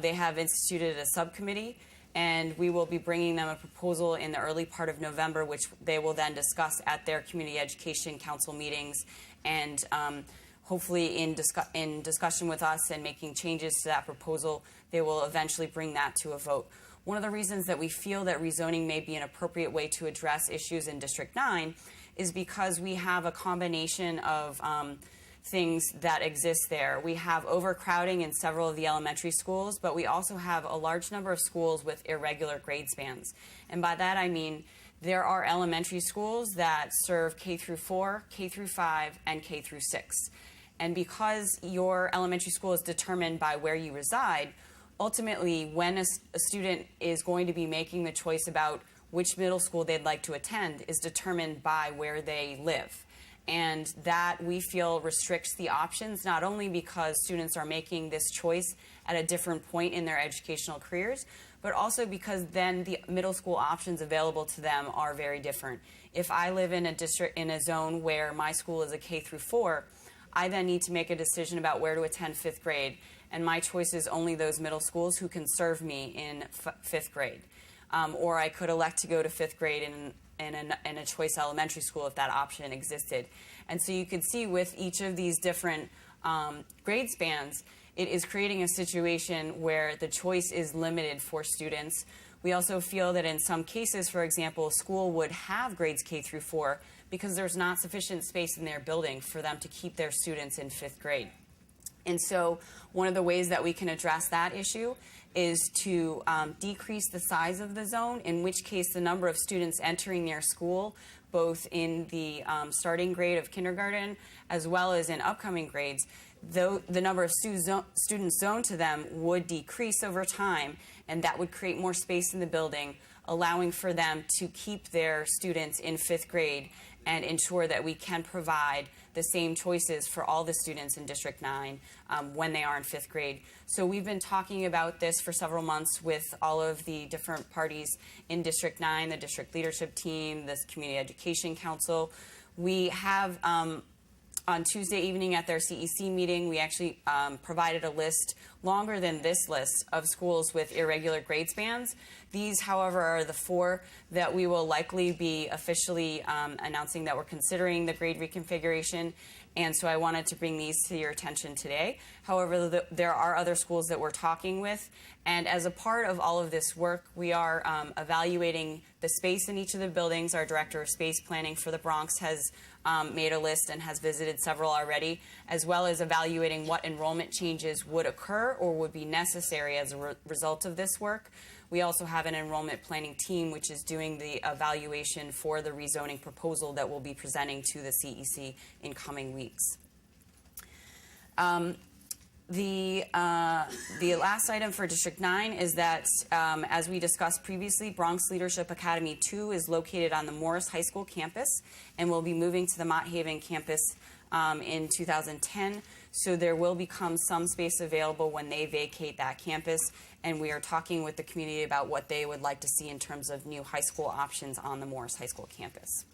They have instituted a subcommittee, and we will be bringing them a proposal in the early part of November, which they will then discuss at their Community Education Council meetings and hopefully in discussion with us and making changes to that proposal, they will eventually bring that to a vote. One of the reasons that we feel that rezoning may be an appropriate way to address issues in District 9 is because we have a combination of things that exist there. We have overcrowding in several of the elementary schools, but we also have a large number of schools with irregular grade spans. And by that I mean there are elementary schools that serve K through 4, K through 5, and K through 6. And because your elementary school is determined by where you reside, ultimately when a student is going to be making the choice about which middle school they'd like to attend is determined by where they live. And that, we feel, restricts the options, not only because students are making this choice at a different point in their educational careers, but also because then the middle school options available to them are very different. If I live in a district, in a zone where my school is a K through 4, I then need to make a decision about where to attend 5th grade, and my choice is only those middle schools who can serve me in 5th grade. Or I could elect to go to 5th grade in a choice elementary school if that option existed. And so you can see with each of these different grade spans, it is creating a situation where the choice is limited for students. We also feel that in some cases, for example, a school would have grades K through 4 because there's not sufficient space in their building for them to keep their students in 5th grade. And so one of the ways that we can address that issue is to decrease the size of the zone, in which case the number of students entering their school, both in the starting grade of kindergarten as well as in upcoming grades, though the number of students zoned to them would decrease over time, and that would create more space in the building, allowing for them to keep their students in 5th grade and ensure that we can provide the same choices for all the students in District 9 when they are in 5th grade. So we've been talking about this for several months with all of the different parties in District 9, the district leadership team, the Community Education Council. We have on Tuesday evening at their CEC meeting, we actually provided a list longer than this list of schools with irregular grade spans. These, however, are the 4 that we will likely be officially announcing that we're considering the grade reconfiguration. And so I wanted to bring these to your attention today. However, there are other schools that we're talking with. And as a part of all of this work, we are evaluating the space in each of the buildings. Our Director of Space Planning for the Bronx has made a list and has visited several already, as well as evaluating what enrollment changes would occur or would be necessary as a result of this work. We also have an enrollment planning team which is doing the evaluation for the rezoning proposal that we'll be presenting to the CEC in coming weeks. The last item for District 9 is that, as we discussed previously, Bronx Leadership Academy 2 is located on the Morris High School campus and will be moving to the Mott Haven campus in 2010. So there will become some space available when they vacate that campus, and we are talking with the community about what they would like to see in terms of new high school options on the Morris High School campus.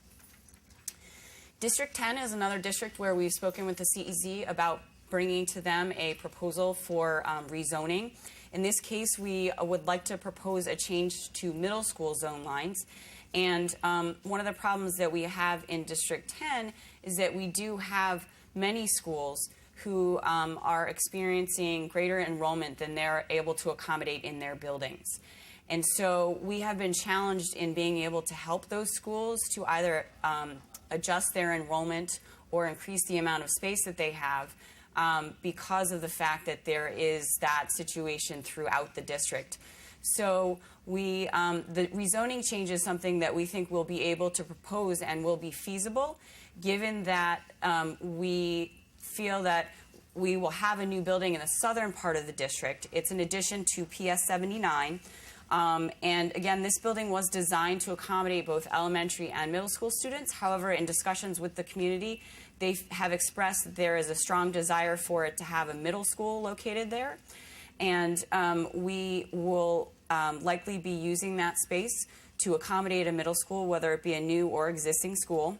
District 10 is another district where we've spoken with the CEC about bringing to them a proposal for rezoning. In this case, we would like to propose a change to middle school zone lines. And one of the problems that we have in District 10 is that we do have many schools who are experiencing greater enrollment than they're able to accommodate in their buildings. And so we have been challenged in being able to help those schools to either adjust their enrollment or increase the amount of space that they have because of the fact that there is that situation throughout the district. So the rezoning change is something that we think we'll be able to propose and will be feasible, given that we feel that we will have a new building in the southern part of the district. It's an addition to PS 79. And again, this building was designed to accommodate both elementary and middle school students. However, in discussions with the community, they have expressed that there is a strong desire for it to have a middle school located there. And we will likely be using that space to accommodate a middle school, whether it be a new or existing school.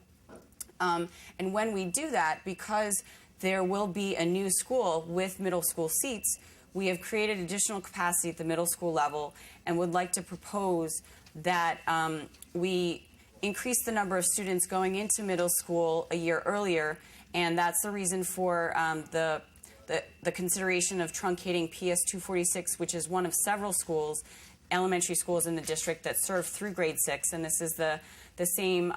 And when we do that, because there will be a new school with middle school seats, we have created additional capacity at the middle school level and would like to propose that we increase the number of students going into middle school a year earlier And that's the reason for the consideration of truncating PS 246, which is one of several schools, elementary schools in the district that serve through grade 6. And this is the same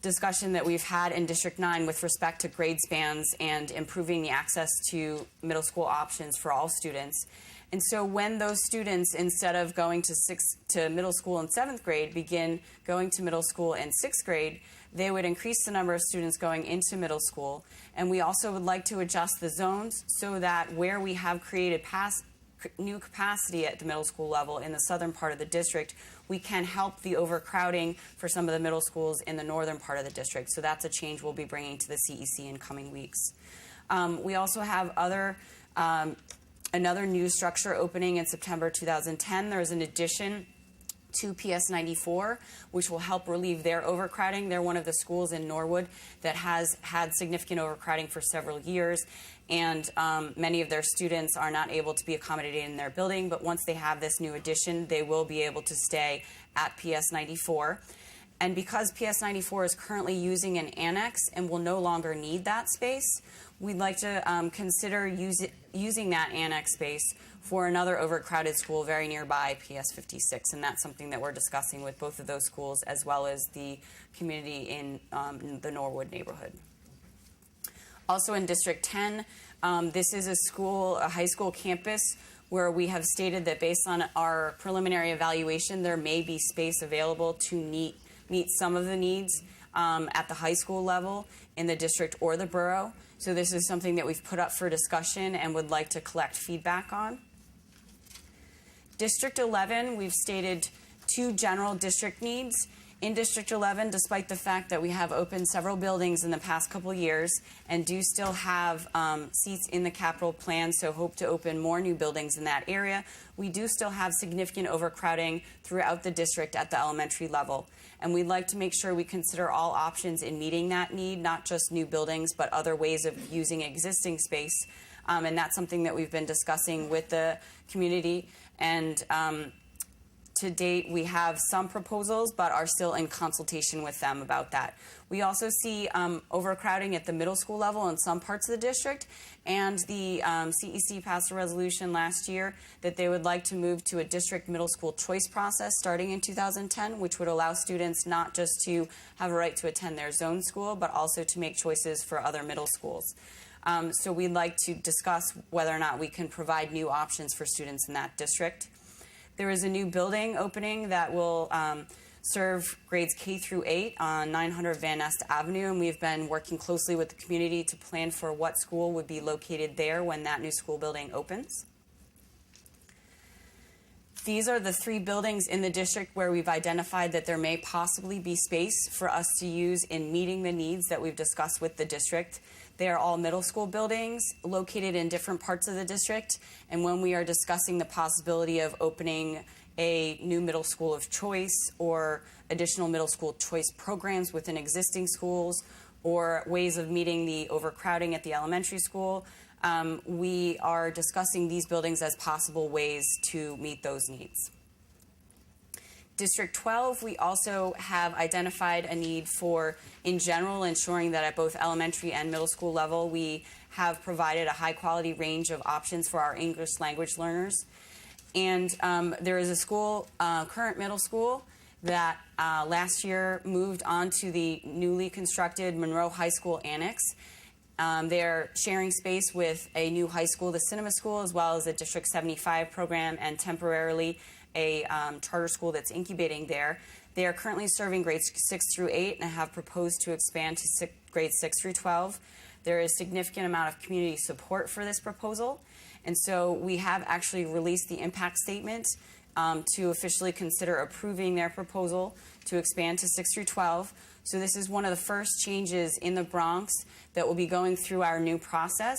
discussion that we've had in District 9 with respect to grade spans and improving the access to middle school options for all students. And so when those students, instead of going to middle school in 7th grade, begin going to middle school in 6th grade, they would increase the number of students going into middle school. And we also would like to adjust the zones so that where we have created new capacity at the middle school level in the southern part of the district, we can help the overcrowding for some of the middle schools in the northern part of the district. So that's a change we'll be bringing to the CEC in coming weeks. We also have another new structure opening in September 2010. There's an addition to PS 94, which will help relieve their overcrowding. They're one of the schools in Norwood that has had significant overcrowding for several years, and many of their students are not able to be accommodated in their building, but once they have this new addition, they will be able to stay at PS 94. And because PS 94 is currently using an annex and will no longer need that space, we'd like to consider using that annex space for another overcrowded school very nearby, PS 56, and that's something that we're discussing with both of those schools as well as the community in the Norwood neighborhood. Also in District 10, this is a high school campus where we have stated that based on our preliminary evaluation, there may be space available to meet some of the needs at the high school level in the district or the borough. So this is something that we've put up for discussion and would like to collect feedback on. District 11, we've stated 2 general district needs. In District 11, despite the fact that we have opened several buildings in the past couple years and do still have seats in the capital plan, so hope to open more new buildings in that area, we do still have significant overcrowding throughout the district at the elementary level. And we'd like to make sure we consider all options in meeting that need, not just new buildings, but other ways of using existing space. And that's something that we've been discussing with the community. And to date, we have some proposals, but are still in consultation with them about that. We also see overcrowding at the middle school level in some parts of the district, and the CEC passed a resolution last year that they would like to move to a district middle school choice process starting in 2010, which would allow students not just to have a right to attend their zone school, but also to make choices for other middle schools. So we'd like to discuss whether or not we can provide new options for students in that district. There is a new building opening that will serve grades K through 8 on 900 Van Nest Avenue, and we've been working closely with the community to plan for what school would be located there when that new school building opens. These are the 3 buildings in the district where we've identified that there may possibly be space for us to use in meeting the needs that we've discussed with the district. They are all middle school buildings located in different parts of the district, and when we are discussing the possibility of opening a new middle school of choice or additional middle school choice programs within existing schools or ways of meeting the overcrowding at the elementary school, we are discussing these buildings as possible ways to meet those needs. District 12, we also have identified a need for, in general, ensuring that at both elementary and middle school level, we have provided a high-quality range of options for our English language learners. And there is a school, Current Middle School, that last year moved on to the newly constructed Monroe High School Annex. They're sharing space with a new high school, the Cinema School, as well as a District 75 program, and temporarily a charter school that's incubating there. They are currently serving grades 6 through 8 and have proposed to expand to grades 6 through 12. There is significant amount of community support for this proposal, and so we have actually released the impact statement to officially consider approving their proposal to expand to 6 through 12. So this is one of the first changes in the Bronx that will be going through our new process.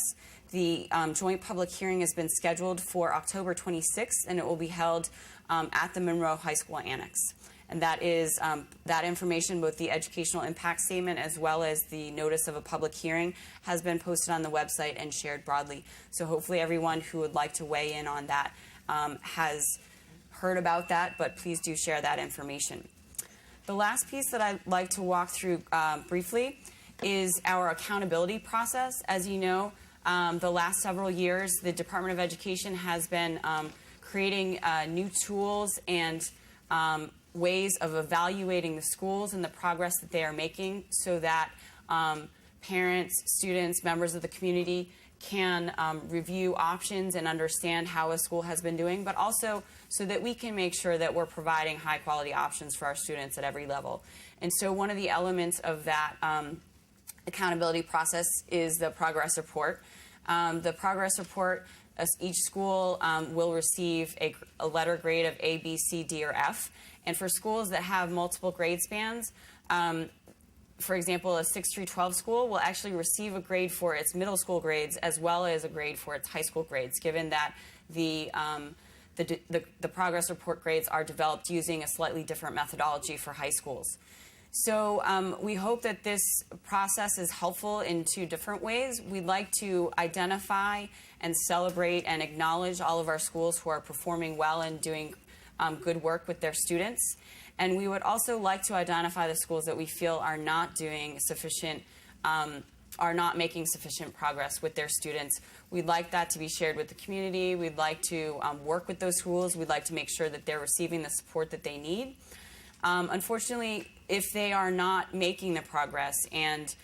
The joint public hearing has been scheduled for October 26th, and it will be held at the Monroe High School Annex. And that is that information, both the educational impact statement as well as the notice of a public hearing, has been posted on the website and shared broadly. So hopefully everyone who would like to weigh in on that has heard about that, but please do share that information. The last piece that I'd like to walk through briefly is our accountability process. As you know, the last several years, the Department of Education has been creating new tools and ways of evaluating the schools and the progress that they are making so that parents, students, members of the community can review options and understand how a school has been doing, but also so that we can make sure that we're providing high quality options for our students at every level. And so one of the elements of that accountability process is the progress report. The progress report, each school will receive a letter grade of A, B, C, D, or F. And for schools that have multiple grade spans, for example, a 6 through 12 school will actually receive a grade for its middle school grades as well as a grade for its high school grades, given that the progress report grades are developed using a slightly different methodology for high schools. So we hope that this process is helpful in two different ways. We'd like to identify and celebrate and acknowledge all of our schools who are performing well and doing good work with their students. And we would also like to identify the schools that we feel are not doing sufficient, are not making sufficient progress with their students. We'd like that to be shared with the community. We'd like to work with those schools. We'd like to make sure that they're receiving the support that they need. Unfortunately, if they are not making the progress and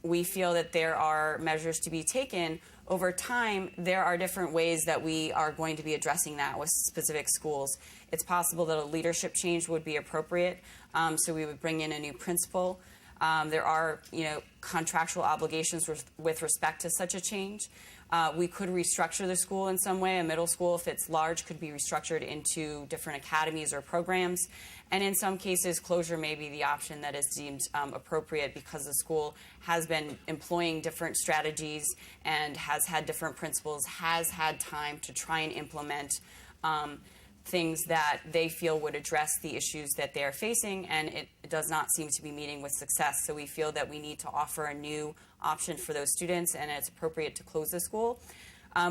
we feel that there are measures to be taken, over time, there are different ways that we are going to be addressing that with specific schools. It's possible that a leadership change would be appropriate, so we would bring in a new principal. There are, contractual obligations with respect to such a change. We could restructure the school in some way. A middle school, if it's large, could be restructured into different academies or programs. And in some cases, closure may be the option that is deemed appropriate because the school has been employing different strategies and has had different principals, has had time to try and implement things that they feel would address the issues that they are facing, and it does not seem to be meeting with success. So we feel that we need to offer a new option for those students, and it's appropriate to close the school.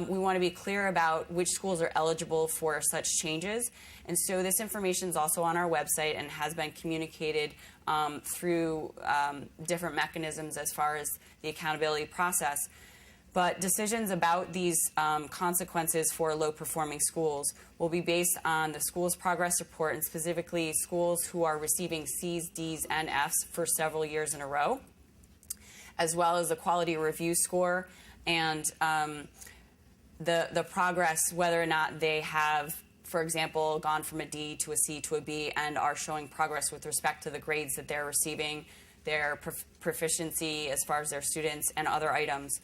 We want to be clear about which schools are eligible for such changes. And so this information is also on our website and has been communicated through different mechanisms as far as the accountability process. But decisions about these consequences for low-performing schools will be based on the school's progress report, and specifically schools who are receiving C's, D's, and F's for several years in a row, as well as the quality review score and the progress, whether or not they have, for example, gone from a D to a C to a B and are showing progress with respect to the grades that they're receiving, their proficiency as far as their students, and other items.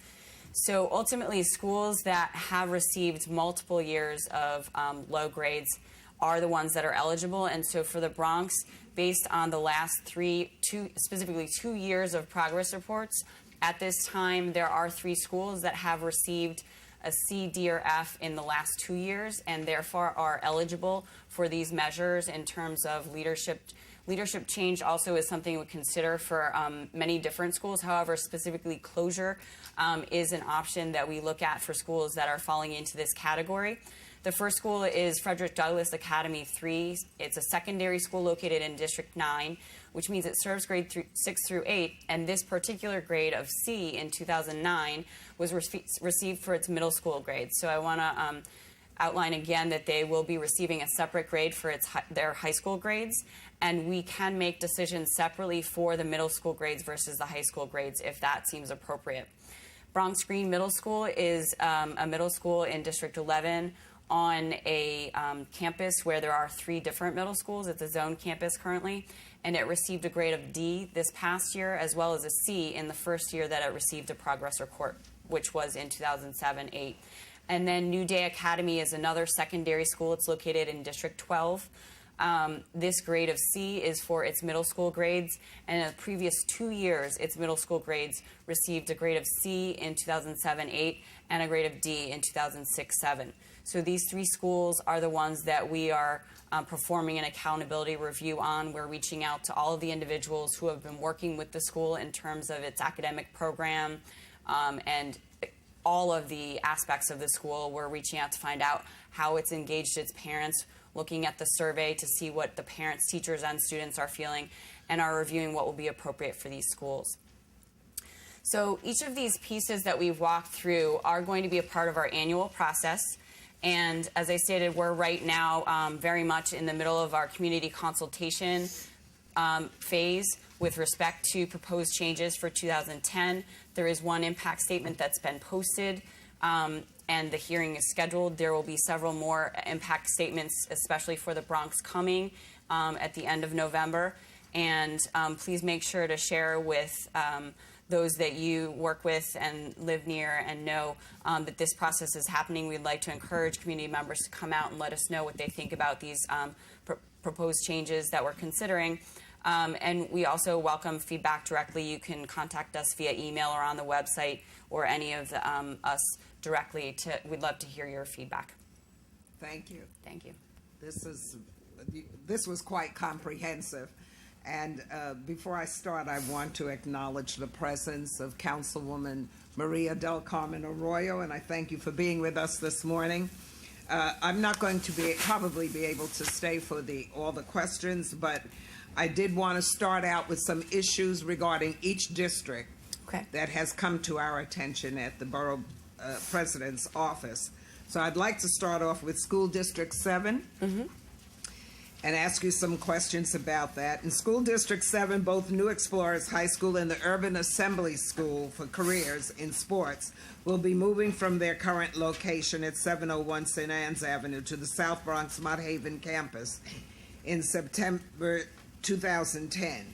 So ultimately, schools that have received multiple years of low grades are the ones that are eligible. And so for the Bronx, based on the last specifically 2 years of progress reports, at this time there are 3 schools that have received a C, D, or F in the last 2 years and therefore are eligible for these measures in terms of leadership. Leadership change also is something we consider for many different schools. However, specifically closure is an option that we look at for schools that are falling into this category. The first school is Frederick Douglass Academy 3. It's a secondary school located in District 9, which means it serves grade 6 through 8, and this particular grade of C in 2009 was received for its middle school grades. So I want to outline again that they will be receiving a separate grade for their high school grades, and we can make decisions separately for the middle school grades versus the high school grades if that seems appropriate. Bronx Green Middle School is a middle school in District 11 on a campus where there are 3 different middle schools. It's a zone campus currently, and it received a grade of D this past year as well as a C in the first year that it received a progress report, which was in 2007-8. And then New Day Academy is another secondary school. It's located in District 12. This grade of C is for its middle school grades, and in the previous 2 years, its middle school grades received a grade of C in 2007-8 and a grade of D in 2006-7. So these 3 schools are the ones that we are performing an accountability review on. We're reaching out to all of the individuals who have been working with the school in terms of its academic program and all of the aspects of the school. We're reaching out to find out how it's engaged its parents, looking at the survey to see what the parents, teachers, and students are feeling, and are reviewing what will be appropriate for these schools. So each of these pieces that we've walked through are going to be a part of our annual process. And as I stated, we're right now very much in the middle of our community consultation phase with respect to proposed changes for 2010. There is one impact statement that's been posted, and the hearing is scheduled. There will be several more impact statements, especially for the Bronx coming at the end of November. And please make sure to share with those that you work with and live near and know that this process is happening. We'd like to encourage community members to come out and let us know what they think about these proposed changes that we're considering. And we also welcome feedback directly. You can contact us via email or on the website or any of us directly. We'd love to hear your feedback. Thank you. Thank you. This was quite comprehensive. And before I start, I want to acknowledge the presence of Councilwoman Maria del Carmen Arroyo, and I thank you for being with us this morning. I'm not going to probably be able to stay for all the questions, but I did want to start out with some issues regarding each district that has come to our attention at the Borough President's office. So I'd like to start off with School District 7. And ask you some questions about that. In School District 7, both New Explorers High School and the Urban Assembly School for Careers in Sports will be moving from their current location at 701 St. Anne's Avenue to the South Bronx Mott Haven campus in September 2010.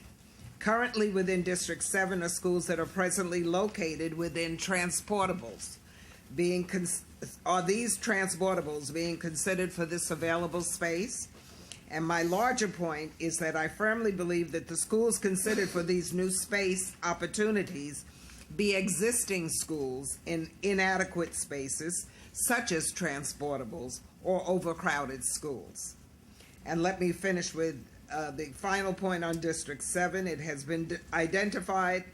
Currently within District 7 are schools that are presently located within transportables. Are these transportables being considered for this available space? And my larger point is that I firmly believe that the schools considered for these new space opportunities be existing schools in inadequate spaces, such as transportables or overcrowded schools. And let me finish with the final point on District 7. It has been identified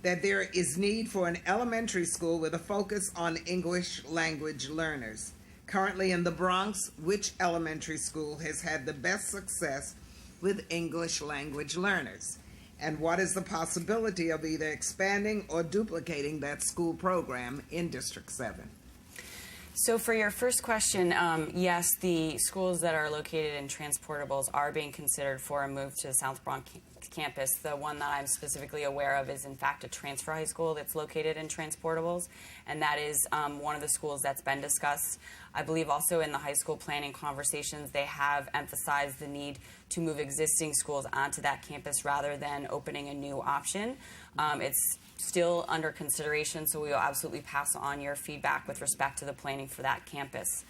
that there is need for an elementary school with a focus on English language learners. Currently in the Bronx, which elementary school has had the best success with English language learners? And what is the possibility of either expanding or duplicating that school program in District 7? So for your first question, yes, the schools that are located in transportables are being considered for a move to the South Bronx campus. The one that I'm specifically aware of is, in fact, a transfer high school that's located in transportables, and that is one of the schools that's been discussed. I believe also in the high school planning conversations, they have emphasized the need to move existing schools onto that campus rather than opening a new option. It's still under consideration, so we will absolutely pass on your feedback with respect to the planning for that campus.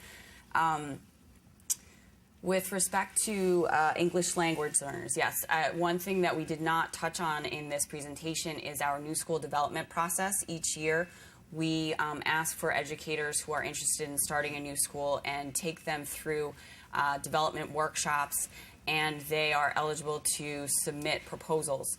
With respect to English language learners, yes, one thing that we did not touch on in this presentation is our new school development process. Each year, we ask for educators who are interested in starting a new school and take them through development workshops, and they are eligible to submit proposals.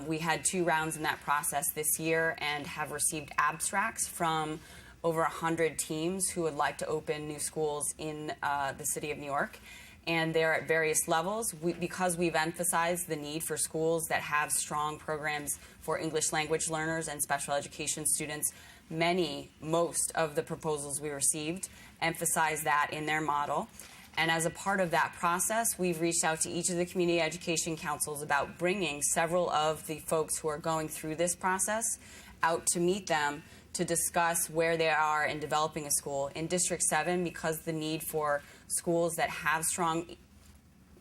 We had 2 rounds in that process this year and have received abstracts from over 100 teams who would like to open new schools in the city of New York. And they're at various levels. Because we've emphasized the need for schools that have strong programs for English language learners and special education students, most of the proposals we received emphasize that in their model. And as a part of that process, we've reached out to each of the community education councils about bringing several of the folks who are going through this process out to meet them to discuss where they are in developing a school. In District 7, because the need for schools that have strong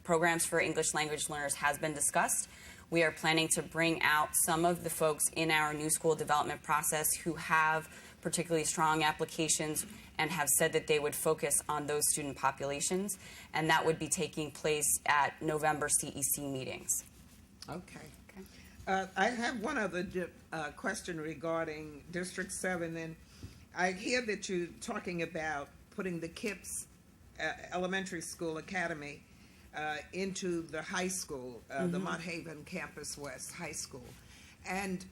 programs for English language learners has been discussed, we are planning to bring out some of the folks in our new school development process who have particularly strong applications and have said that they would focus on those student populations, and that would be taking place at November CEC meetings. Okay. I have one other question regarding District 7, and I hear that you're talking about putting the KIPS Elementary School Academy into the high school, the Mott Haven Campus West High School. And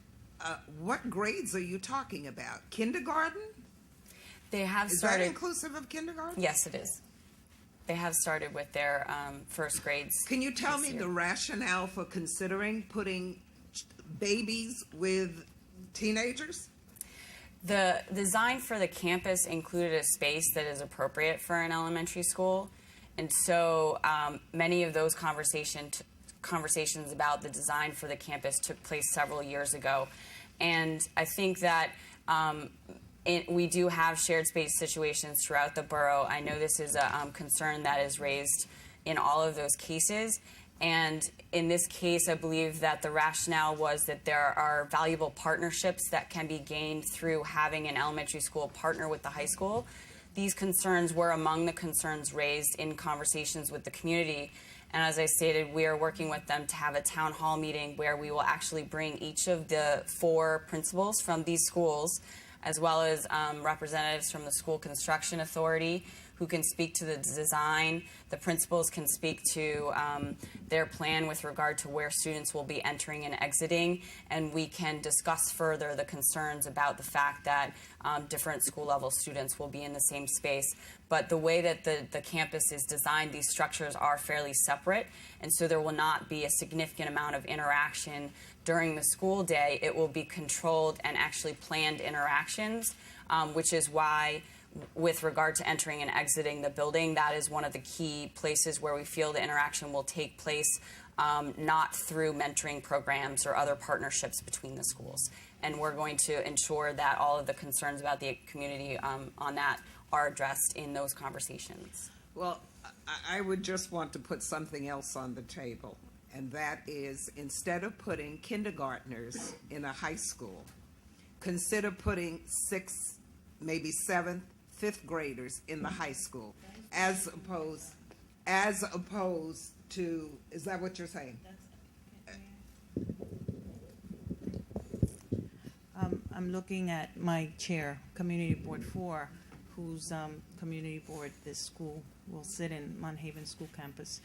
what grades are you talking about? Kindergarten? They have Is started. that inclusive of kindergarten? Yes, it is. They have started with their first grades. Can you tell me this year. the rationale for considering putting babies with teenagers? The design for the campus included a space that is appropriate for an elementary school, and so many of those conversations about the design for the campus took place several years ago. And I think that we do have shared space situations throughout the borough. I know this is a concern that is raised in all of those cases. And in this case, I believe that the rationale was that there are valuable partnerships that can be gained through having an elementary school partner with the high school. These concerns were among the concerns raised in conversations with the community. And as I stated, we are working with them to have a town hall meeting where we will actually bring each of the 4 principals from these schools, as well as representatives from the School Construction Authority, who can speak to the design. The principals can speak to their plan with regard to where students will be entering and exiting, and we can discuss further the concerns about the fact that different school level students will be in the same space. But the way that the campus is designed, these structures are fairly separate, and so there will not be a significant amount of interaction during the school day. It will be controlled and actually planned interactions, which is why with regard to entering and exiting the building, that is one of the key places where we feel the interaction will take place, not through mentoring programs or other partnerships between the schools. And we're going to ensure that all of the concerns about the community on that are addressed in those conversations. Well, I would just want to put something else on the table, and that is, instead of putting kindergartners in a high school, consider putting 6th, maybe 7th, 5th graders in the high school, as opposed to, is that what you're saying? I'm looking at my chair, Community Board 4, whose community board this school will sit in, Mount Haven School Campus.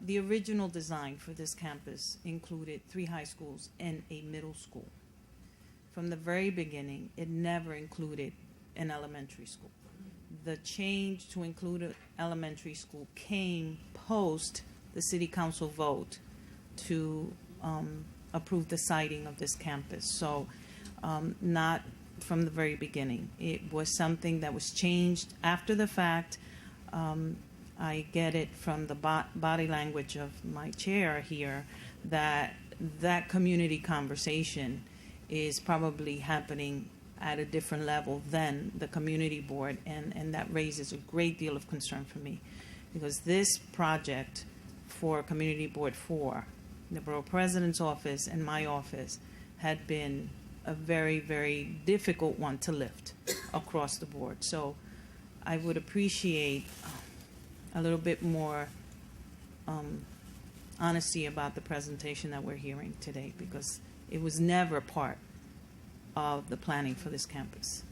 The original design for this campus included 3 high schools and a middle school. From the very beginning, it never included an elementary school. The change to include an elementary school came post the city council vote to approve the siting of this campus. So not from the very beginning. It was something that was changed after the fact. I get it from the body language of my chair here that that community conversation is probably happening at a different level than the community board, and that raises a great deal of concern for me, because this project for Community Board 4, the Borough President's office and my office, had been a very, very difficult one to lift across the board. So I would appreciate a little bit more honesty about the presentation that we're hearing today, because it was never part of the planning for this campus.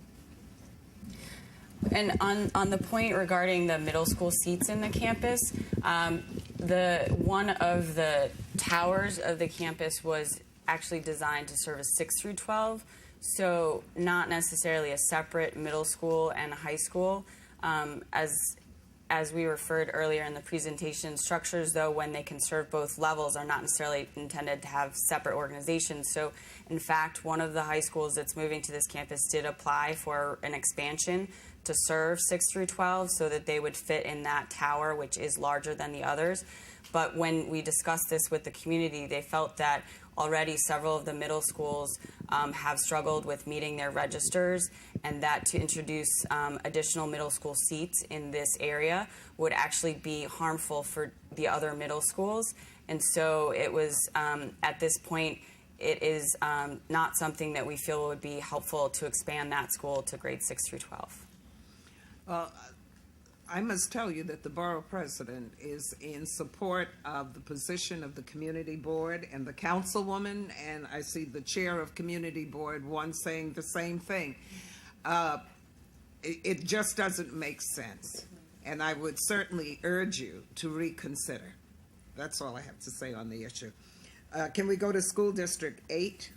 And on the point regarding the middle school seats in the campus, one of the towers of the campus was actually designed to service 6 through 12, so not necessarily a separate middle school and high school. As we referred earlier in the presentation, structures, though, when they can serve both levels, are not necessarily intended to have separate organizations. So, in fact, one of the high schools that's moving to this campus did apply for an expansion to serve 6 through 12 so that they would fit in that tower, which is larger than the others. But when we discussed this with the community, they felt that already several of the middle schools have struggled with meeting their registers, and that to introduce additional middle school seats in this area would actually be harmful for the other middle schools. And so it was, at this point, it is not something that we feel would be helpful to expand that school to grades 6 through 12. Well, I must tell you that the borough president is in support of the position of the community board and the councilwoman, and I see the chair of community board one saying the same thing. It just doesn't make sense, and I would certainly urge you to reconsider. That's all I have to say on the issue. Can we go to School District 8?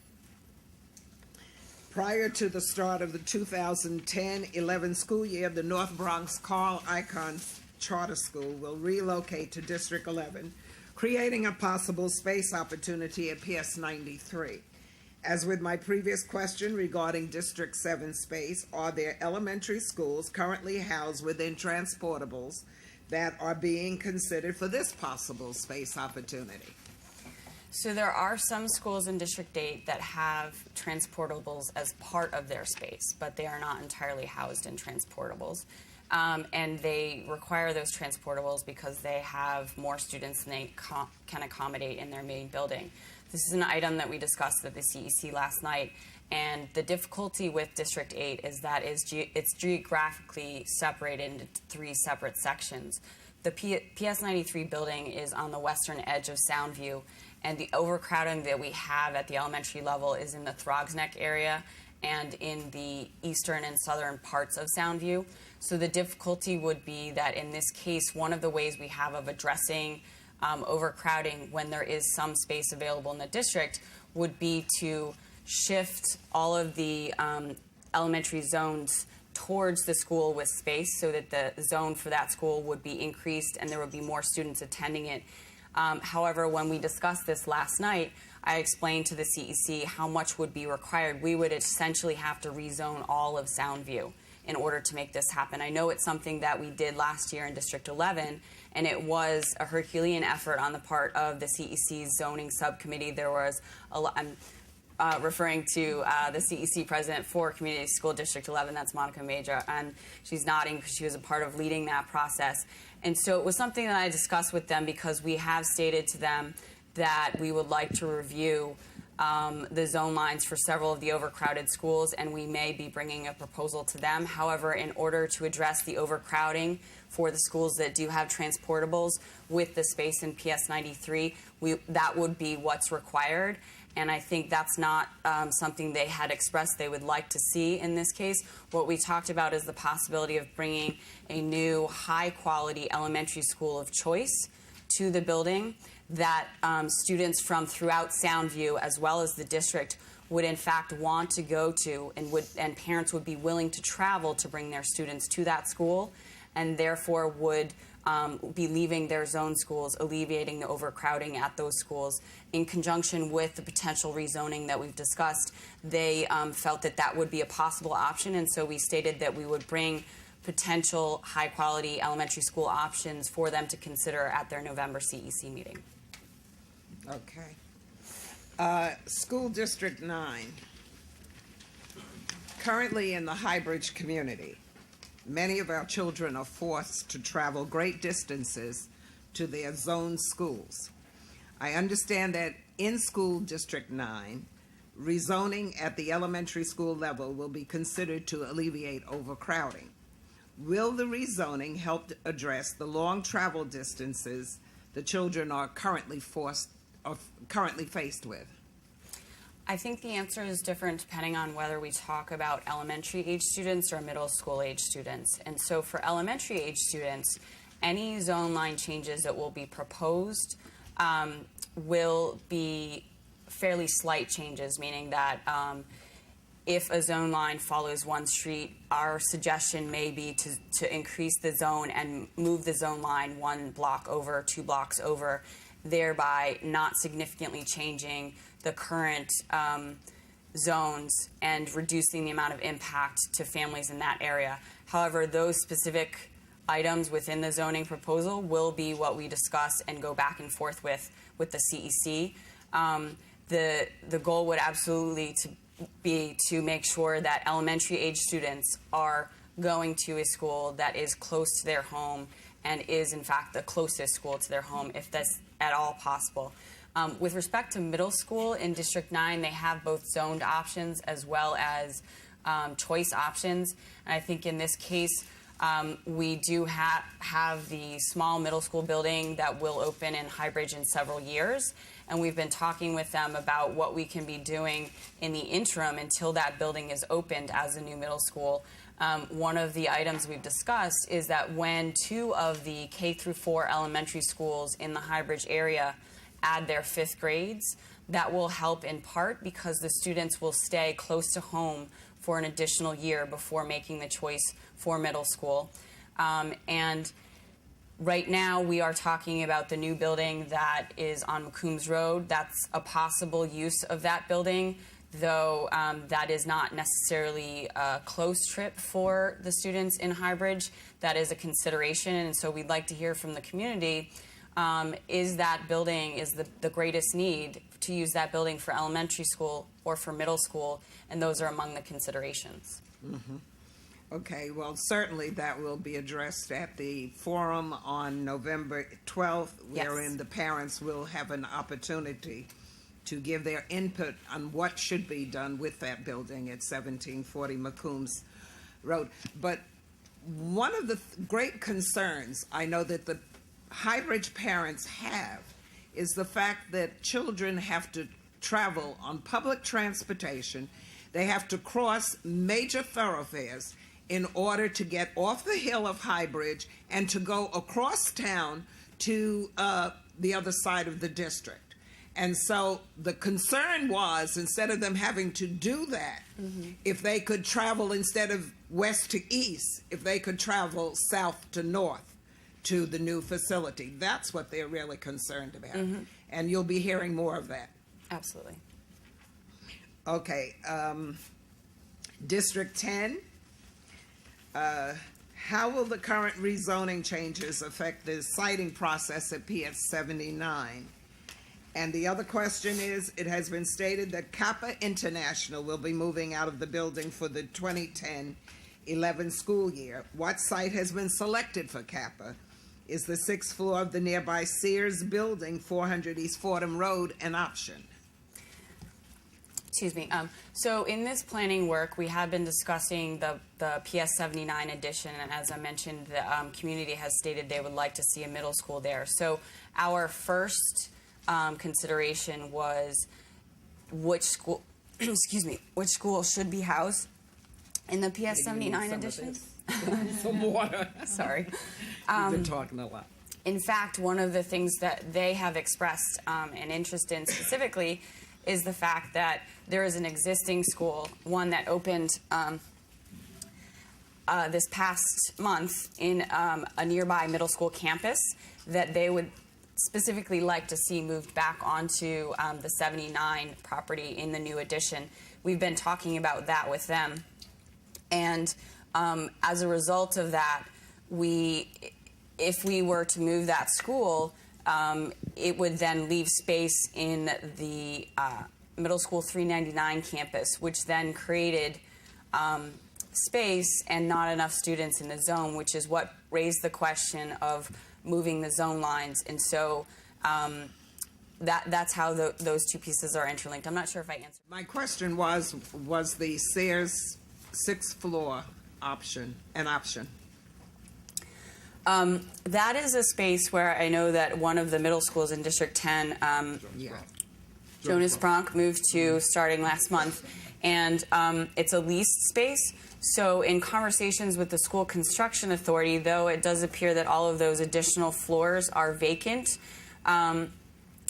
Prior to the start of the 2010-11 school year, the North Bronx Carl Icahn Charter School will relocate to District 11, creating a possible space opportunity at PS 93. As with my previous question regarding District 7 space, are there elementary schools currently housed within transportables that are being considered for this possible space opportunity? So there are some schools in District 8 that have transportables as part of their space, but they are not entirely housed in transportables. And they require those transportables because they have more students than they can accommodate in their main building. This is an item that we discussed at the CEC last night, and the difficulty with District 8 is that it's geographically separated into 3 separate sections. The PS 93 building is on the western edge of Soundview, and the overcrowding that we have at the elementary level is in the Throgsneck area and in the eastern and southern parts of Soundview. So the difficulty would be that in this case, one of the ways we have of addressing overcrowding when there is some space available in the district would be to shift all of the elementary zones towards the school with space so that the zone for that school would be increased and there would be more students attending it. However, when we discussed this last night, I explained to the CEC how much would be required. We would essentially have to rezone all of Soundview in order to make this happen. I know it's something that we did last year in District 11, and it was a Herculean effort on the part of the CEC's zoning subcommittee. There was I'm referring to the CEC president for Community School District 11, that's Monica Major, and she's nodding because she was a part of leading that process. And so it was something that I discussed with them because we have stated to them that we would like to review the zone lines for several of the overcrowded schools, and we may be bringing a proposal to them. However, in order to address the overcrowding for the schools that do have transportables with the space in PS 93, that would be what's required. And I think that's not something they had expressed they would like to see in this case. What we talked about is the possibility of bringing a new high-quality elementary school of choice to the building that students from throughout Soundview, as well as the district, would in fact want to go to, and parents would be willing to travel to bring their students to that school, and therefore would be leaving their zone schools, alleviating the overcrowding at those schools. In conjunction with the potential rezoning that we've discussed, they felt that that would be a possible option, and so we stated that we would bring potential high-quality elementary school options for them to consider at their November CEC meeting. Okay. School District 9. Currently in the Highbridge community, many of our children are forced to travel great distances to their zone schools. I understand that in School District 9, rezoning at the elementary school level will be considered to alleviate overcrowding. Will the rezoning help to address the long travel distances the children are currently faced with? I think the answer is different depending on whether we talk about elementary age students or middle school age students. And so for elementary age students, any zone line changes that will be proposed will be fairly slight changes, meaning that if a zone line follows one street, our suggestion may be to increase the zone and move the zone line 1 block over, 2 blocks over, thereby not significantly changing the current zones and reducing the amount of impact to families in that area. However, those specific items within the zoning proposal will be what we discuss and go back and forth with the CEC. The goal would absolutely be to make sure that elementary age students are going to a school that is close to their home and is in fact the closest school to their home if that's at all possible. With respect to middle school in District 9, they have both zoned options as well as choice options. And I think in this case, we do have the small middle school building that will open in Highbridge in several years. And we've been talking with them about what we can be doing in the interim until that building is opened as a new middle school. One of the items we've discussed is that when 2 of the K-4 elementary schools in the Highbridge area add their 5th grades, that will help in part because the students will stay close to home for an additional year before making the choice for middle school. And right now we are talking about the new building that is on McCombs Road. That's a possible use of that building though that is not necessarily a close trip for the students in Highbridge. That is a consideration, and so we'd like to hear from the community. Is that building, is the greatest need to use that building for elementary school or for middle school, and those are among the considerations. Okay, well, certainly that will be addressed at the forum on November 12th, Yes. wherein the parents will have an opportunity to give their input on what should be done with that building at 1740 McCombs Road. But one of the great concerns I know that the Highbridge parents have is the fact that children have to travel on public transportation. They have to cross major thoroughfares in order to get off the hill of Highbridge and to go across town to the other side of the district. And so the concern was, instead of them having to do that, if they could travel instead of west to east, if they could travel south to north to the new facility. That's what they're really concerned about. And you'll be hearing more of that. Absolutely. Okay, District 10. How will the current rezoning changes affect the siting process at PS 79? And the other question is, it has been stated that Kappa International will be moving out of the building for the 2010-11 school year. What site has been selected for Kappa? Is the 6th floor of the nearby Sears building, 400 East Fordham Road, an option? Excuse me. So in this planning work, we have been discussing the PS 79 addition, and as I mentioned, the community has stated they would like to see a middle school there. So our first consideration was which school, excuse me, which school should be housed in the PS 79 edition. Some water. Sorry. We've been talking a lot. In fact, one of the things that they have expressed an interest in specifically is the fact that there is an existing school, one that opened this past month in a nearby middle school campus, that they would specifically like to see moved back onto the 79 property in the new addition. We've been talking about that with them, and as a result of that, if we were to move that school, it would then leave space in the middle school 399 campus, which then created space and not enough students in the zone, which is what raised the question of moving the zone lines. And so that's how those two pieces are interlinked. I'm not sure if I answered. My question was the Sears 6th floor option an option? That is a space where I know that one of the middle schools in District 10, Jonas Bronx, moved to starting last month, and it's a leased space. So in conversations with the school construction authority, though it does appear that all of those additional floors are vacant,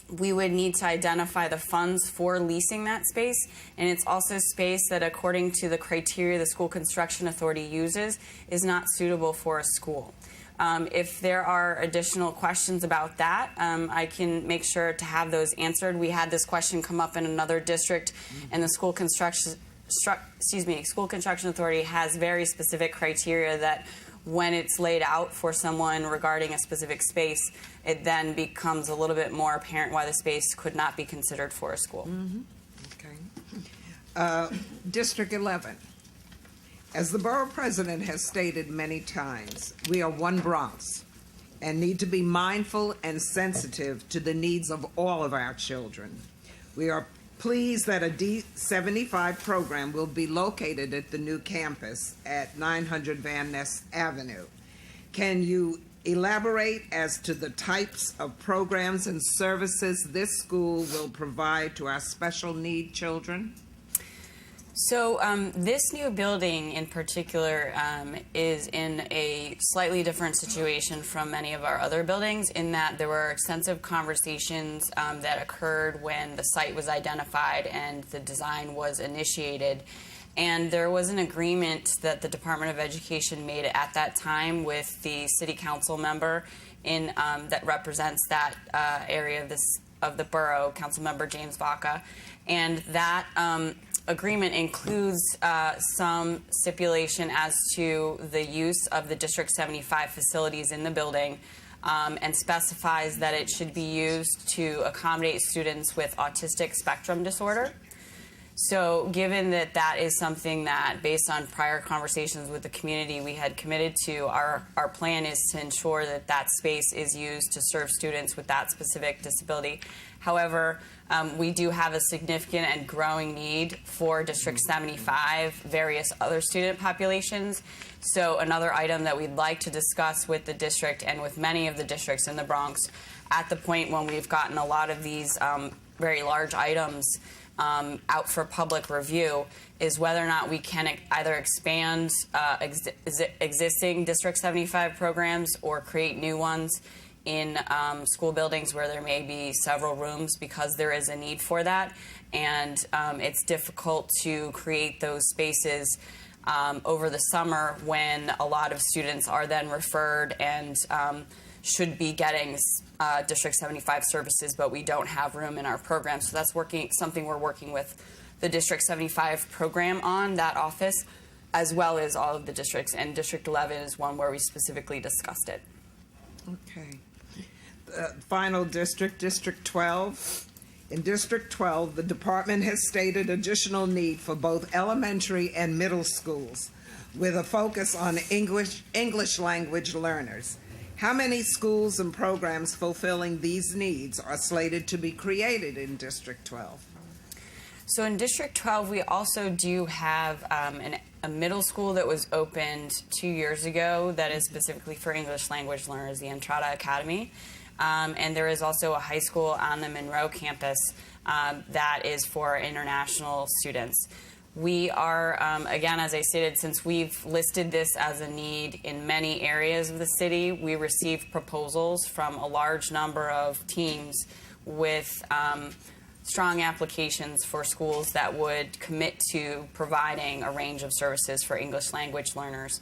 we would need to identify the funds for leasing that space, and it's also space that, according to the criteria the school construction authority uses, is not suitable for a school. If there are additional questions about that, I can make sure to have those answered. We had this question come up in another district, and the school construction authority has very specific criteria that when it's laid out for someone regarding a specific space, it then becomes a little bit more apparent why the space could not be considered for a school. Okay. District 11. As the borough president has stated many times, we are one Bronx and need to be mindful and sensitive to the needs of all of our children. We are pleased that a D75 program will be located at the new campus at 900 Van Ness Avenue. Can you elaborate as to the types of programs and services this school will provide to our special need children? So this new building in particular is in a slightly different situation from many of our other buildings, in that there were extensive conversations that occurred when the site was identified and the design was initiated. And there was an agreement that the Department of Education made at that time with the city council member that represents that area of the borough, Councilmember James Vaca, and that agreement includes some stipulation as to the use of the District 75 facilities in the building, and specifies that it should be used to accommodate students with autistic spectrum disorder. So given that that is something that, based on prior conversations with the community, we had committed to, our plan is to ensure that that space is used to serve students with that specific disability. However, we do have a significant and growing need for District 75, various other student populations. So another item that we'd like to discuss with the district and with many of the districts in the Bronx at the point when we've gotten a lot of these very large items out for public review is whether or not we can either expand existing District 75 programs or create new ones in school buildings where there may be several rooms, because there is a need for that. And it's difficult to create those spaces over the summer when a lot of students are then referred and should be getting District 75 services, but we don't have room in our program. So that's something we're working with the District 75 program on, that office, as well as all of the districts. And District 11 is one where we specifically discussed it. Okay. Final district, District 12. In District 12, the department has stated additional need for both elementary and middle schools, with a focus on English language learners. How many schools and programs fulfilling these needs are slated to be created in District 12? So in District 12, we also do have a middle school that was opened 2 years ago that is specifically for English language learners, the Entrada Academy. And there is also a high school on the Monroe campus that is for international students. We are, again, as I stated, since we've listed this as a need in many areas of the city, we received proposals from a large number of teams with strong applications for schools that would commit to providing a range of services for English language learners.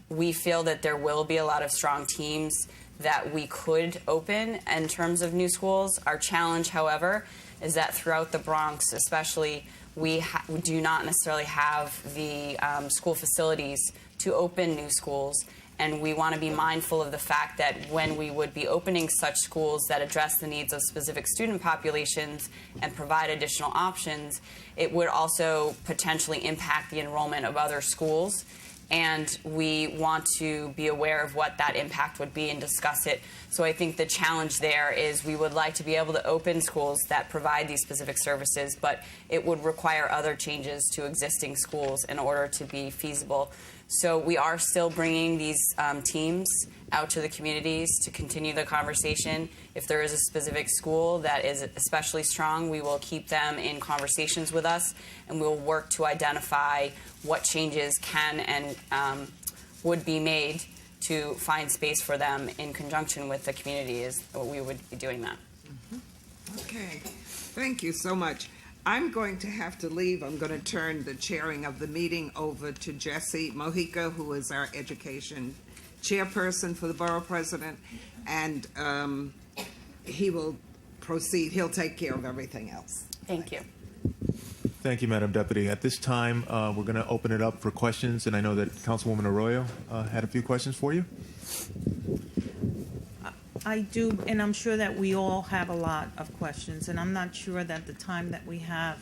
We feel that there will be a lot of strong teams that we could open in terms of new schools. Our challenge, however, is that throughout the Bronx, especially, we do not necessarily have the school facilities to open new schools, and we want to be mindful of the fact that when we would be opening such schools that address the needs of specific student populations and provide additional options, it would also potentially impact the enrollment of other schools. And we want to be aware of what that impact would be and discuss it. So I think the challenge there is we would like to be able to open schools that provide these specific services, but it would require other changes to existing schools in order to be feasible. So we are still bringing these teams out to the communities to continue the conversation. If there is a specific school that is especially strong, we will keep them in conversations with us, and we will work to identify what changes can and would be made to find space for them in conjunction with the community. Is we would be doing that. Okay, thank you so much. I'm going to have to leave. I'm going to turn the chairing of the meeting over to Jesse Mojica, who is our education chairperson for the borough president, and he will proceed. He'll take care of everything else. Thank you. Thank you, Madam Deputy. At this time, we're going to open it up for questions, and I know that Councilwoman Arroyo had a few questions for you. I do, and I'm sure that we all have a lot of questions, and I'm not sure that the time that we have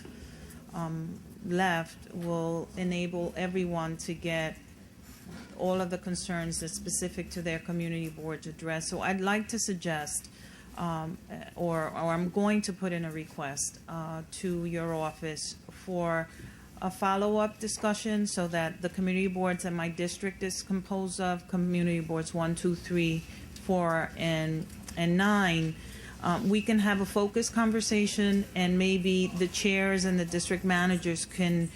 left will enable everyone to get all of the concerns that's specific to their community boards addressed. So I'd like to suggest, or I'm going to put in a request to your office for a follow-up discussion so that the community boards that my district is composed of, community boards 1, 2, 3, 4, and 9, we can have a focused conversation, and maybe the chairs and the district managers can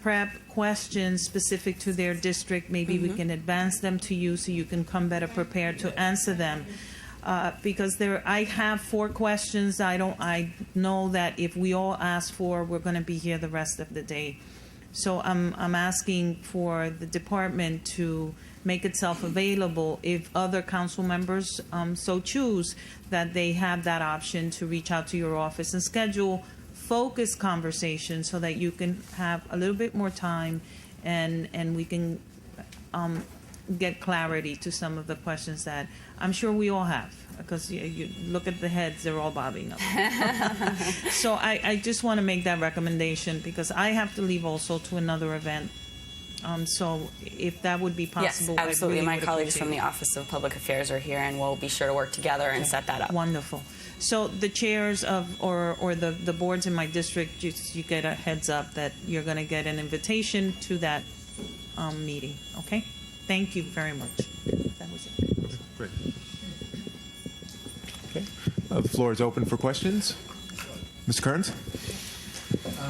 prep questions specific to their district. Maybe we can advance them to you so you can come better prepared to answer them. Because I have 4 questions. I know that if we all ask 4, we're going to be here the rest of the day. So I'm asking for the department to make itself available if other council members so choose, that they have that option to reach out to your office and schedule focused conversation so that you can have a little bit more time and we can get clarity to some of the questions that I'm sure we all have, because you look at the heads, they're all bobbing up. So I just want to make that recommendation because I have to leave also to another event. So if that would be possible, Yes, absolutely. I really My would colleagues appreciate from the it. Office of Public Affairs are here, and we'll be sure to work together and set that up. Wonderful. So the chairs of or the boards in my district, you get a heads up that you're going to get an invitation to that meeting. Okay. Thank you very much. That was it. Okay, great. Okay. The floor is open for questions. Mr. Currents?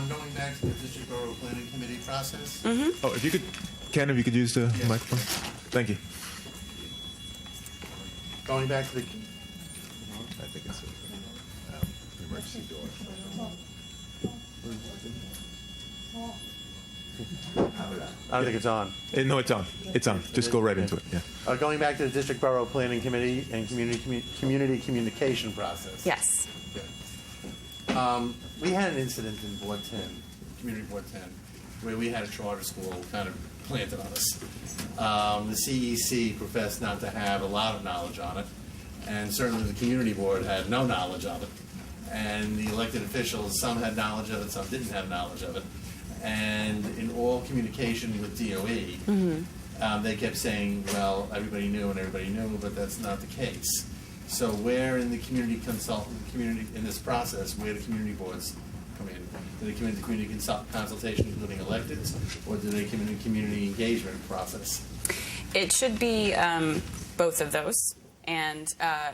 Going back to the District Borough Planning Committee process. Oh, if you could, Ken, if you could use the microphone. Thank you. Going back to the, I think it's the emergency door. I don't think it's on. No, it's on. It's on. Just go right into it. Yeah. Going back to the District Borough Planning Committee and community communication process. Yes. We had an incident in Board 10, Community Board 10, where we had a charter school kind of planted on us. The CEC professed not to have a lot of knowledge on it, and certainly the community board had no knowledge of it. And the elected officials, some had knowledge of it, some didn't have knowledge of it. And in all communication with DOE, they kept saying, well, everybody knew and everybody knew, but that's not the case. So where in the community in this process, where do community boards come in? Do they come into community consultation, including electeds, or do they come into community engagement process? It should be both of those. And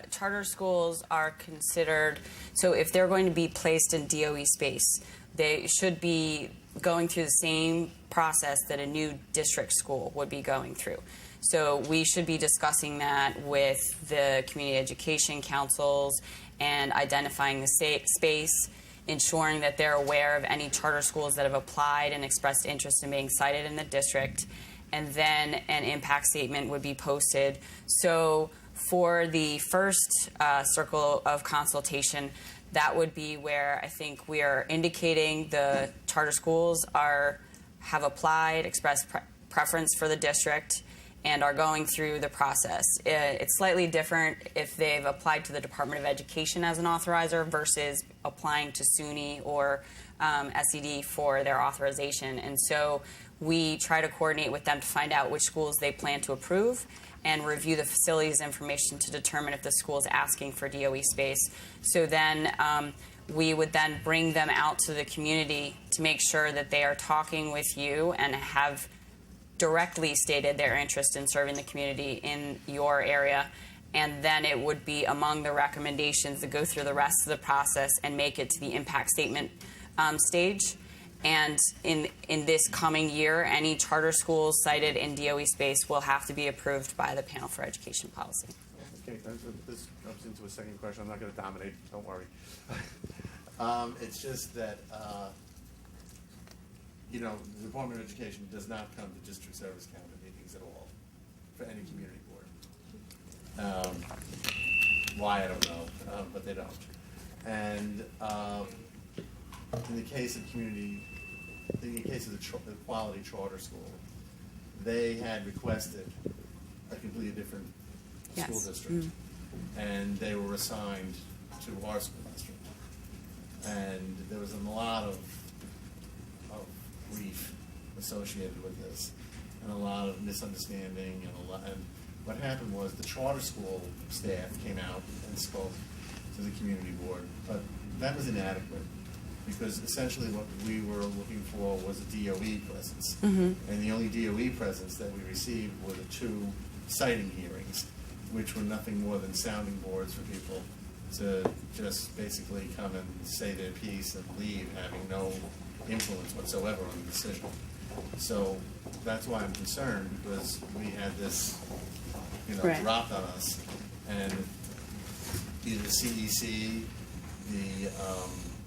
charter schools are considered, so if they're going to be placed in DOE space, they should be going through the same process that a new district school would be going through. So we should be discussing that with the community education councils and identifying the space, ensuring that they're aware of any charter schools that have applied and expressed interest in being cited in the district, and then an impact statement would be posted. So for the first circle of consultation, that would be where I think we are indicating the charter schools have applied, expressed preference for the district, and are going through the process. It's slightly different if they've applied to the Department of Education as an authorizer versus applying to SUNY or SED for their authorization. And so we try to coordinate with them to find out which schools they plan to approve and review the facilities information to determine if the school is asking for DOE space. So then we would then bring them out to the community to make sure that they are talking with you and have directly stated their interest in serving the community in your area. And then it would be among the recommendations to go through the rest of the process and make it to the impact statement stage. And in this coming year, any charter schools cited in DOE space will have to be approved by the Panel for Education Policy. Okay, this comes into a second question. I'm not going to dominate. Don't worry. It's just that, the Department of Education does not come to district service county meetings at all for any community board. Why, I don't know, but they don't. And in the case of the quality charter school, they had requested a completely different school district, and they were assigned to our school district. And there was a lot of grief associated with this, and a lot of misunderstanding, and what happened was the charter school staff came out and spoke to the community board, but that was inadequate, because essentially what we were looking for was a DOE presence. And the only DOE presence that we received were the 2 citing hearings, which were nothing more than sounding boards for people to just basically come and say their piece and leave, having no influence whatsoever on the decision. So that's why I'm concerned, because we had this, dropped on us, and either the CEC, the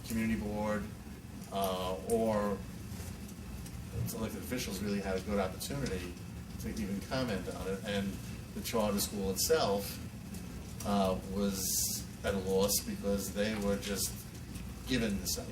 community board, or elected officials really had a good opportunity to even comment on it, and the charter school itself was at a loss because they were just given the site.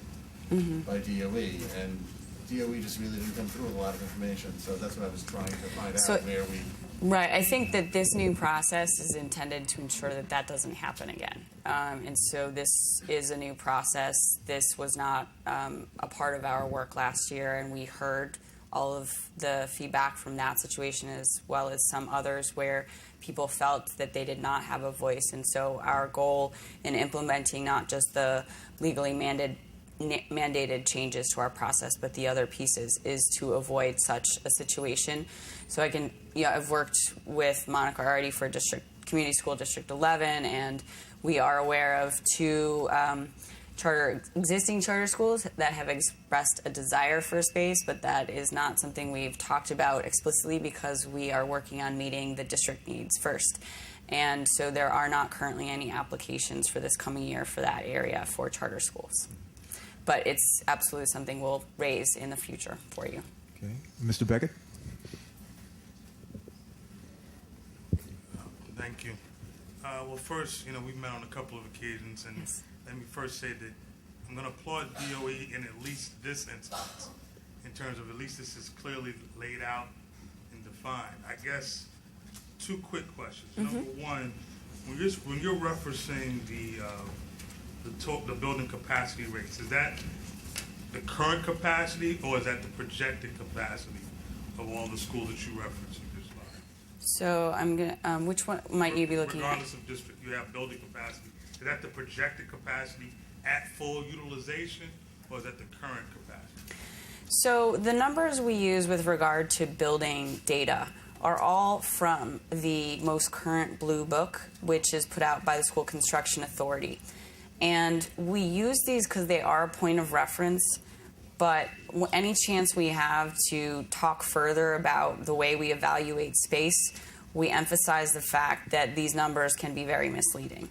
by DOE, and DOE just really didn't come through with a lot of information. So that's what I was trying to find So- out where we. Right. I think that this new process is intended to ensure that that doesn't happen again. And so this is a new process. This was not a part of our work last year, and we heard all of the feedback from that situation as well as some others where people felt that they did not have a voice. And so our goal in implementing not just the legally mandated changes to our process, but the other pieces, is to avoid such a situation. So I've worked with Monica already for Community School District 11, and we are aware of two existing charter schools that have expressed a desire for a space, but that is not something we've talked about explicitly because we are working on meeting the district needs first. And so there are not currently any applications for this coming year for that area for charter schools. But it's absolutely something we'll raise in the future for you. Okay. Mr. Beckett? Thank you. Well, first, we've met on a couple of occasions, and Yes. let me first say that I'm going to applaud DOE in at least this instance, in terms of at least this is clearly laid out and defined. I guess two quick questions. Number one, when you're referencing the building capacity rates, is that the current capacity or is that the projected capacity of all the schools that you referenced in this slide? So I'm gonna. Which one might you be looking at? Regardless of district, you have building capacity. Is that the projected capacity at full utilization, or is that the current capacity? So the numbers we use with regard to building data are all from the most current Blue Book, which is put out by the School Construction Authority. And we use these because they are a point of reference, but any chance we have to talk further about the way we evaluate space, we emphasize the fact that these numbers can be very misleading.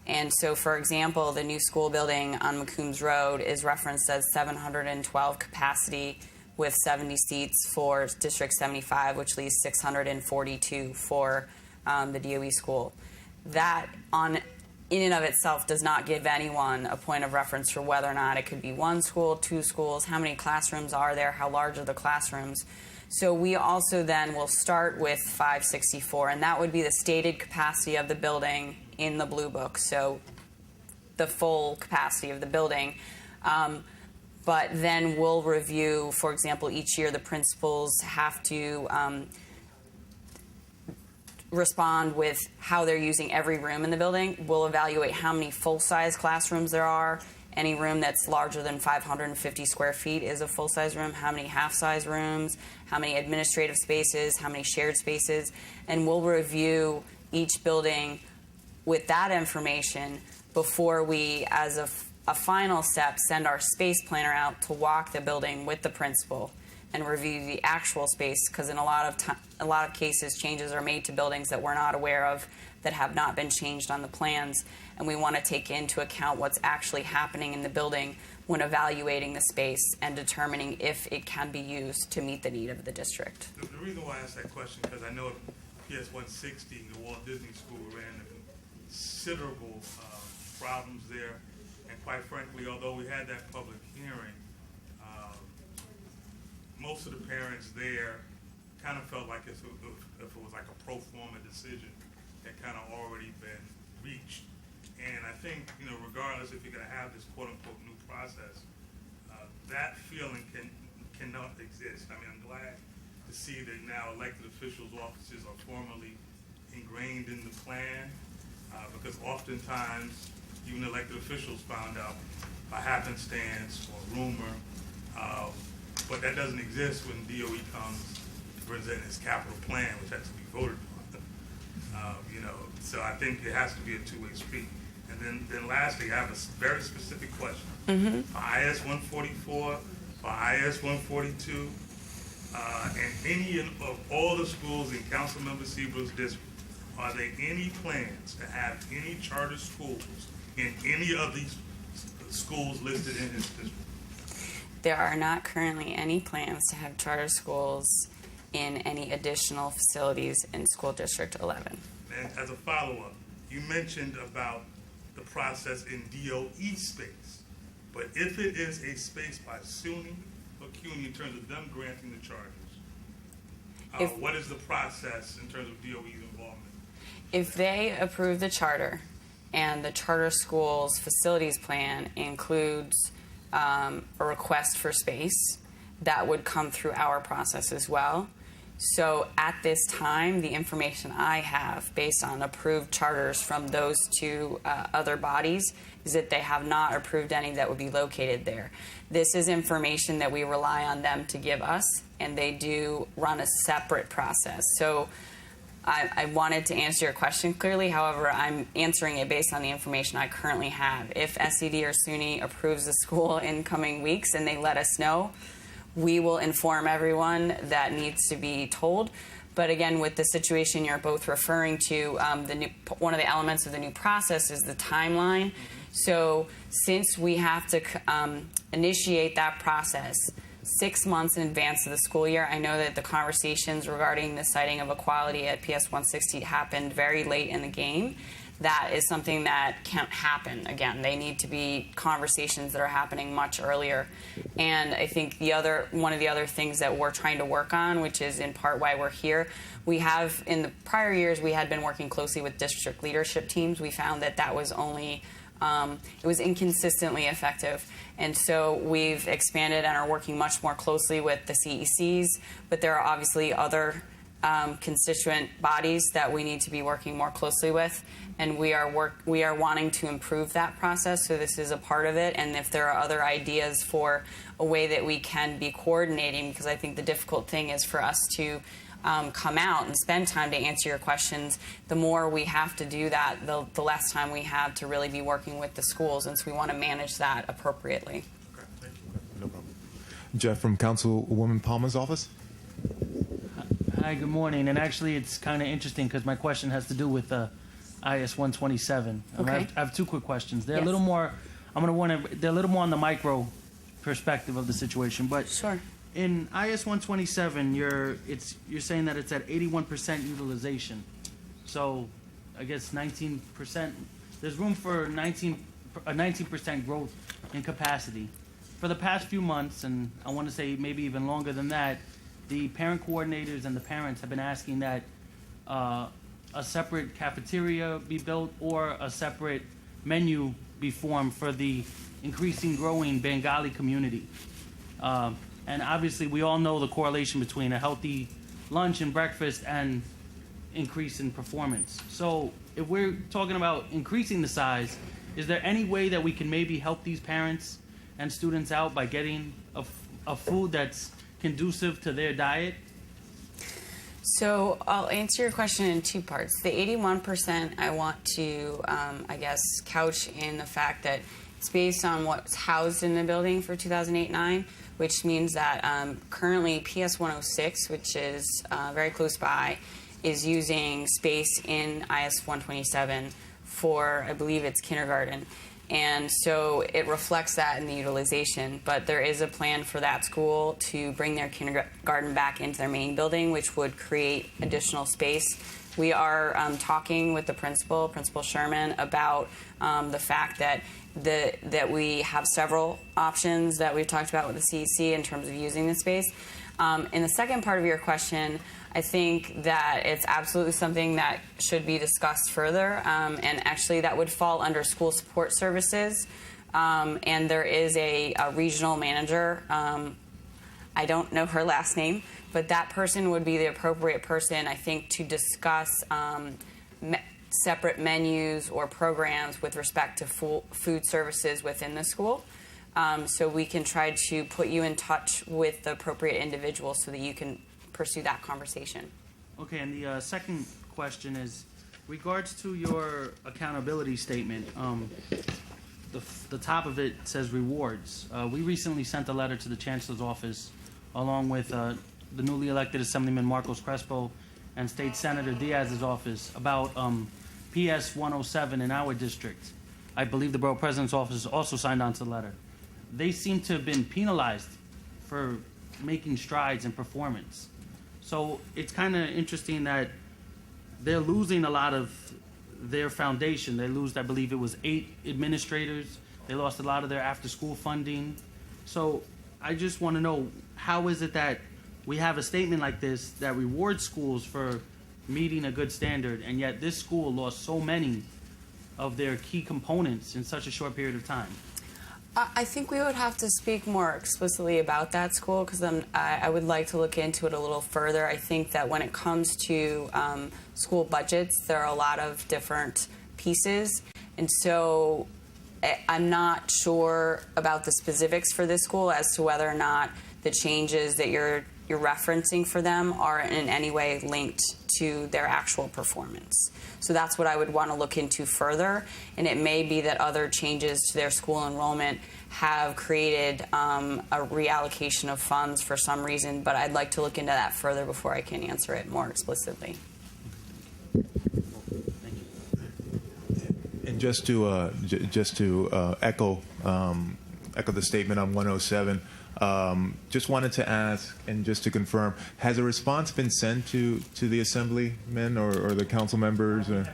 And so, for example, the new school building on McCombs Road is referenced as 712 capacity with 70 seats for District 75, which leaves 642 for the DOE school. That in and of itself does not give anyone a point of reference for whether or not it could be one school, two schools, how many classrooms are there, how large are the classrooms. So we also then will start with 564, and that would be the stated capacity of the building in the Blue Book, so the full capacity of the building. But then we'll review, for example, each year the principals have to respond with how they're using every room in the building. We'll evaluate how many full-size classrooms there are. Any room that's larger than 550 square feet is a full-size room. How many half-size rooms, how many administrative spaces, how many shared spaces. And we'll review each building with that information before we, as a final step, send our space planner out to walk the building with the principal and review the actual space, because in a lot of cases, changes are made to buildings that we're not aware of, that have not been changed on the plans, and we want to take into account what's actually happening in the building when evaluating the space and determining if it can be used to meet the need of the district. The reason why I asked that question, because I know PS 160, the Walt Disney School, ran into considerable problems there, and quite frankly, although we had that public hearing, most of the parents there kind of felt like if it was like a pro forma decision that kind of already been reached. And I think, regardless if you're going to have this quote-unquote new process, that feeling cannot exist. I mean, I'm glad to see that now elected officials' offices are formally ingrained in the plan, because oftentimes even elected officials found out by happenstance or rumor, but that doesn't exist when DOE comes to present its capital plan, which has to be voted on. So I think it has to be a two-way street. And then lastly, I have a very specific question. For IS 144, for IS 142, and any of all the schools in Councilmember Seabrooks' district, are there any plans to have any charter schools in any of these schools listed in his district? There are not currently any plans to have charter schools in any additional facilities in School District 11. And as a follow-up, you mentioned about the process in DOE space, But if it is a space by SUNY or CUNY in terms of them granting the charters, what is the process in terms of DOE's involvement? If they approve the charter and the charter school's facilities plan includes a request for space, that would come through our process as well. So at this time, the information I have based on approved charters from those two other bodies is that they have not approved any that would be located there. This is information that we rely on them to give us, and they do run a separate process. So I wanted to answer your question clearly. However, I'm answering it based on the information I currently have. If SCD or SUNY approves the school in coming weeks and they let us know, we will inform everyone that needs to be told. But again, with the situation you're both referring to, one of the elements of the new process is the timeline. So since we have to initiate that process 6 months in advance of the school year, I know that the conversations regarding the siting of equality at PS 160 happened very late in the game. That is something that can't happen again. They need to be conversations that are happening much earlier. And I think one of the other things that we're trying to work on, which is in part why we're here, we have in the prior years we had been working closely with district leadership teams. We found that was only it was inconsistently effective. And so we've expanded and are working much more closely with the CECs, but there are obviously other constituent bodies that we need to be working more closely with, and we are wanting to improve that process, so this is a part of it. And if there are other ideas for a way that we can be coordinating, because I think the difficult thing is for us to come out and spend time to answer your questions, the more we have to do that, the less time we have to really be working with the schools, and so we want to manage that appropriately. Okay, thank you. No problem. Jeff from Councilwoman Palmer's office. Hi, good morning. And actually, it's kind of interesting because my question has to do with IS 127. Okay. I have two quick questions. They're Yes. a little more. They're a little more on the micro perspective of the situation. But Sure. in IS 127, you're saying that it's at 81% utilization. So, I guess 19%. There's room for a 19% growth in capacity. For the past few months, and I want to say maybe even longer than that, the parent coordinators and the parents have been asking that a separate cafeteria be built or a separate menu be formed for the increasing growing Bengali community. And obviously we all know the correlation between a healthy lunch and breakfast and increase in performance. So if we're talking about increasing the size, is there any way that we can maybe help these parents and students out by getting a food that's conducive to their diet? So I'll answer your question in two parts. The 81% I want to, couch in the fact that it's based on what's housed in the building for 2008-9, which means that currently PS 106, which is very close by, is using space in IS 127 for, I believe it's kindergarten. And so it reflects that in the utilization, but there is a plan for that school to bring their kindergarten back into their main building, which would create additional space. We are talking with the Principal Sherman, about the fact that we have several options that we've talked about with the CEC in terms of using the space. In the second part of your question, I think that it's absolutely something that should be discussed further, and actually that would fall under school support services, and there is a regional manager. I don't know her last name, but that person would be the appropriate person, I think, to discuss separate menus or programs with respect to food services within the school. So we can try to put you in touch with the appropriate individual so that you can pursue that conversation. Okay, and the second question is, regards to your accountability statement, the top of it says rewards. We recently sent a letter to the Chancellor's office along with the newly elected Assemblyman Marcos Crespo and State Senator Diaz's office about PS 107 in our district. I believe the Borough President's office also signed on to the letter. They seem to have been penalized for making strides in performance. So it's kind of interesting that they're losing a lot of their foundation. They lose, I believe it was 8 administrators They lost a lot of their after-school funding. So I just want to know, how is it that we have a statement like this that rewards schools for meeting a good standard, and yet this school lost so many of their key components in such a short period of time? I think we would have to speak more explicitly about that school, because I would like to look into it a little further. I think that when it comes to school budgets, there are a lot of different pieces, and so I'm not sure about the specifics for this school as to whether or not the changes that you're referencing for them are in any way linked to their actual performance. So that's what I would want to look into further, and it may be that other changes to their school enrollment have created a reallocation of funds for some reason, but I'd like to look into that further before I can answer it more explicitly. And just to echo the statement on 107, just wanted to ask, and just to confirm, has a response been sent to the assemblymen or the council members? Or?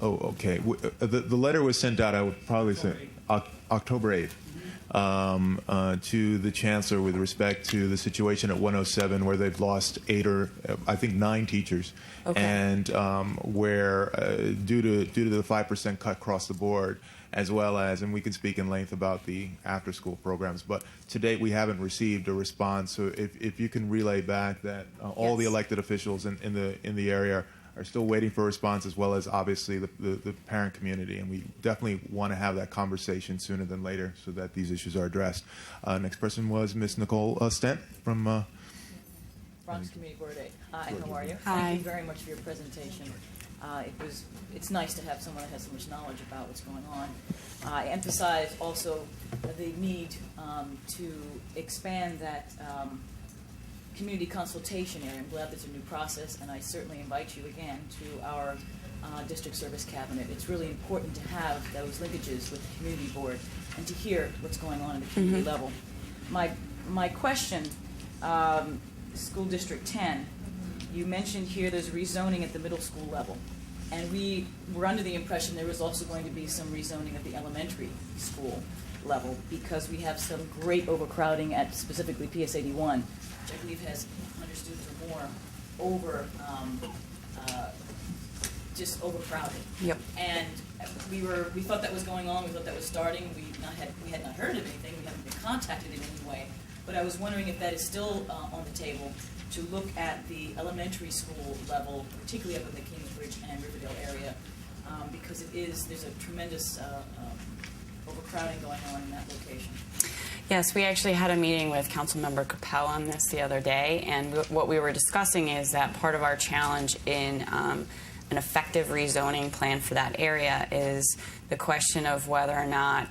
Oh, okay. The letter was sent out, I would probably say, October 8th. To the chancellor with respect to the situation at 107, where they've lost 9 teachers, okay. And where due to the 5% cut across the board, as well as, and we can speak in length about the after-school programs, but to date we haven't received a response. So if you can relay back that all the elected officials in the area are still waiting for a response, as well as obviously the parent community, and we definitely want to have that conversation sooner than later so that these issues are addressed. Next person was Ms. Nicole Stent from Bronx Community Board 8. Hi, how are you? Hi. Thank you very much for your presentation. It's nice to have someone that has so much knowledge about what's going on. I emphasize also the need to expand that community consultation area. I'm glad there's a new process, and I certainly invite you again to our district service cabinet. It's really important to have those linkages with the community board and to hear what's going on at the community level. My question, School District 10, you mentioned here there's rezoning at the middle school level. And we were under the impression there was also going to be some rezoning at the elementary school level, because we have some great overcrowding at specifically PS 81, which I believe has understood for more just overcrowded. Yep. And we thought that was going on. We thought that was starting. We had not heard of anything. We haven't been contacted in any way. But I was wondering if that is still on the table, to look at the elementary school level, particularly up in the Kingsbridge and Riverdale area, because there's a tremendous overcrowding going on in that location. Yes, we actually had a meeting with Councilmember Capel on this the other day, and what we were discussing is that part of our challenge in an effective rezoning plan for that area is the question of whether or not,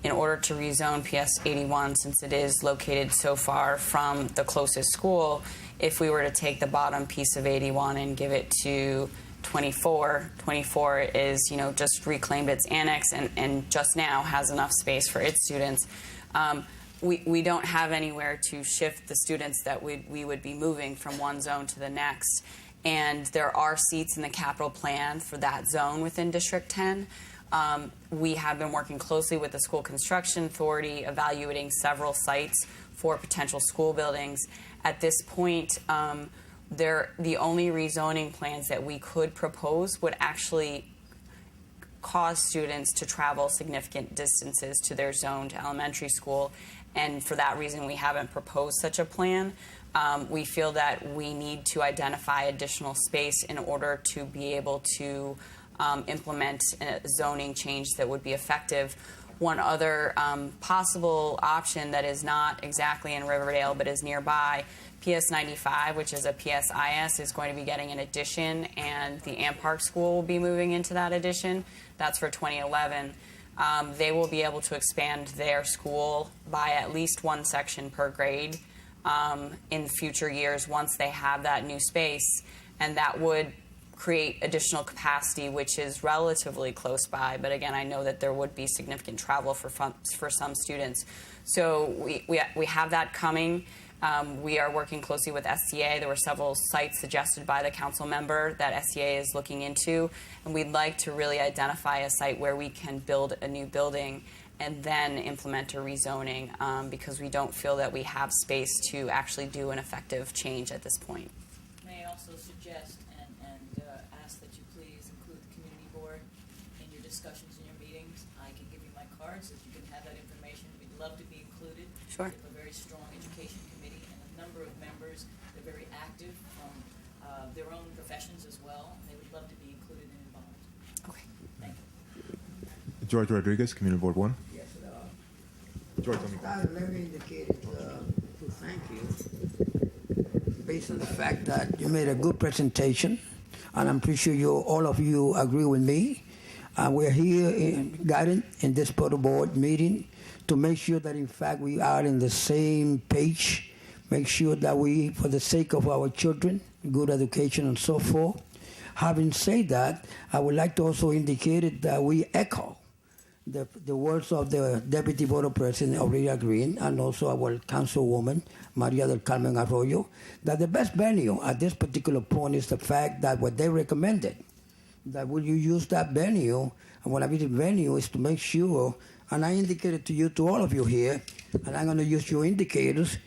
in order to rezone PS 81, since it is located so far from the closest school, if we were to take the bottom piece of 81 and give it to 24 is, just reclaimed its annex and just now has enough space for its students. We don't have anywhere to shift the students that we would be moving from one zone to the next. And there are seats in the capital plan for that zone within District 10. We have been working closely with the School Construction Authority, evaluating several sites for potential school buildings. At this point, the only rezoning plans that we could propose would actually cause students to travel significant distances to their zoned elementary school, and for that reason we haven't proposed such a plan. We feel that we need to identify additional space in order to be able to implement a zoning change that would be effective. One other possible option that is not exactly in Riverdale but is nearby, PS 95, which is a PSIS, is going to be getting an addition, and the Amp Park School will be moving into that addition. That's for 2011. They will be able to expand their school by at least one section per grade in future years once they have that new space, and that would create additional capacity, which is relatively close by. But again, I know that there would be significant travel for some students. So we have that coming. We are working closely with SCA. There were several sites suggested by the council member that SCA is looking into, and we'd like to really identify a site where we can build a new building and then implement a rezoning because we don't feel that we have space to actually do an effective change at this point. May I also suggest and ask that you please include the community board in your discussions in your meetings. I can give you my card so that you can have that information. We'd love to be included. Sure. We have a very strong education committee and a number of members. They're very active from their own professions as well. And they would love to be included and involved. Okay. Thank you. George Rodriguez, Community Board 1. Yes, George, let me go. let me indicate to thank you based on the fact that you made a good presentation, and I'm pretty sure all of you agree with me. We're here guiding in this Borough Board meeting to make sure that in fact we are in the same page, make sure that we, for the sake of our children, good education and so forth. Having said that, I would like to also indicate that we echo the words of the Deputy Borough President, Aurelia Green, and also our Councilwoman, Maria del Carmen Arroyo, that the best venue at this particular point is the fact that what they recommended, that will you use that venue, and what I mean the venue is to make sure, and I indicated to you, to all of you here, and I'm going to use your indicators,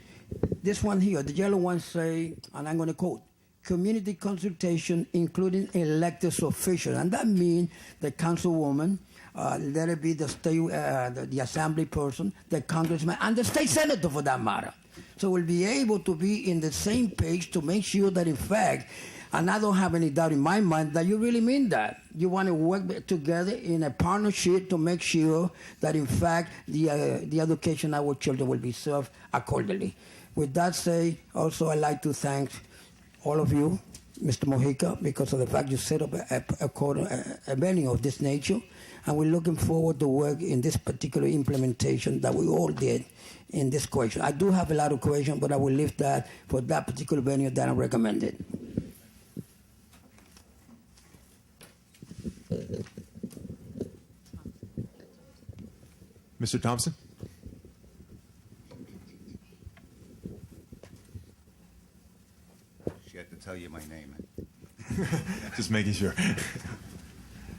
this one here, the yellow one say, and I'm going to quote, community consultation including elected officials, and that means the councilwoman, let it be the state, the assembly person, the congressman, and the state senator for that matter. So we'll be able to be in the same page to make sure that in fact, and I don't have any doubt in my mind that you really mean that. You want to work together in a partnership to make sure that in fact the education of our children will be served accordingly. With that said, also I'd like to thank all of you, Mr. Mojica, because of the fact you set up a venue of this nature. And we're looking forward to work in this particular implementation that we all did in this question. I do have a lot of questions, but I will leave that for that particular venue that I recommended. Mr. Thompson? She had to tell you my name. Just making sure.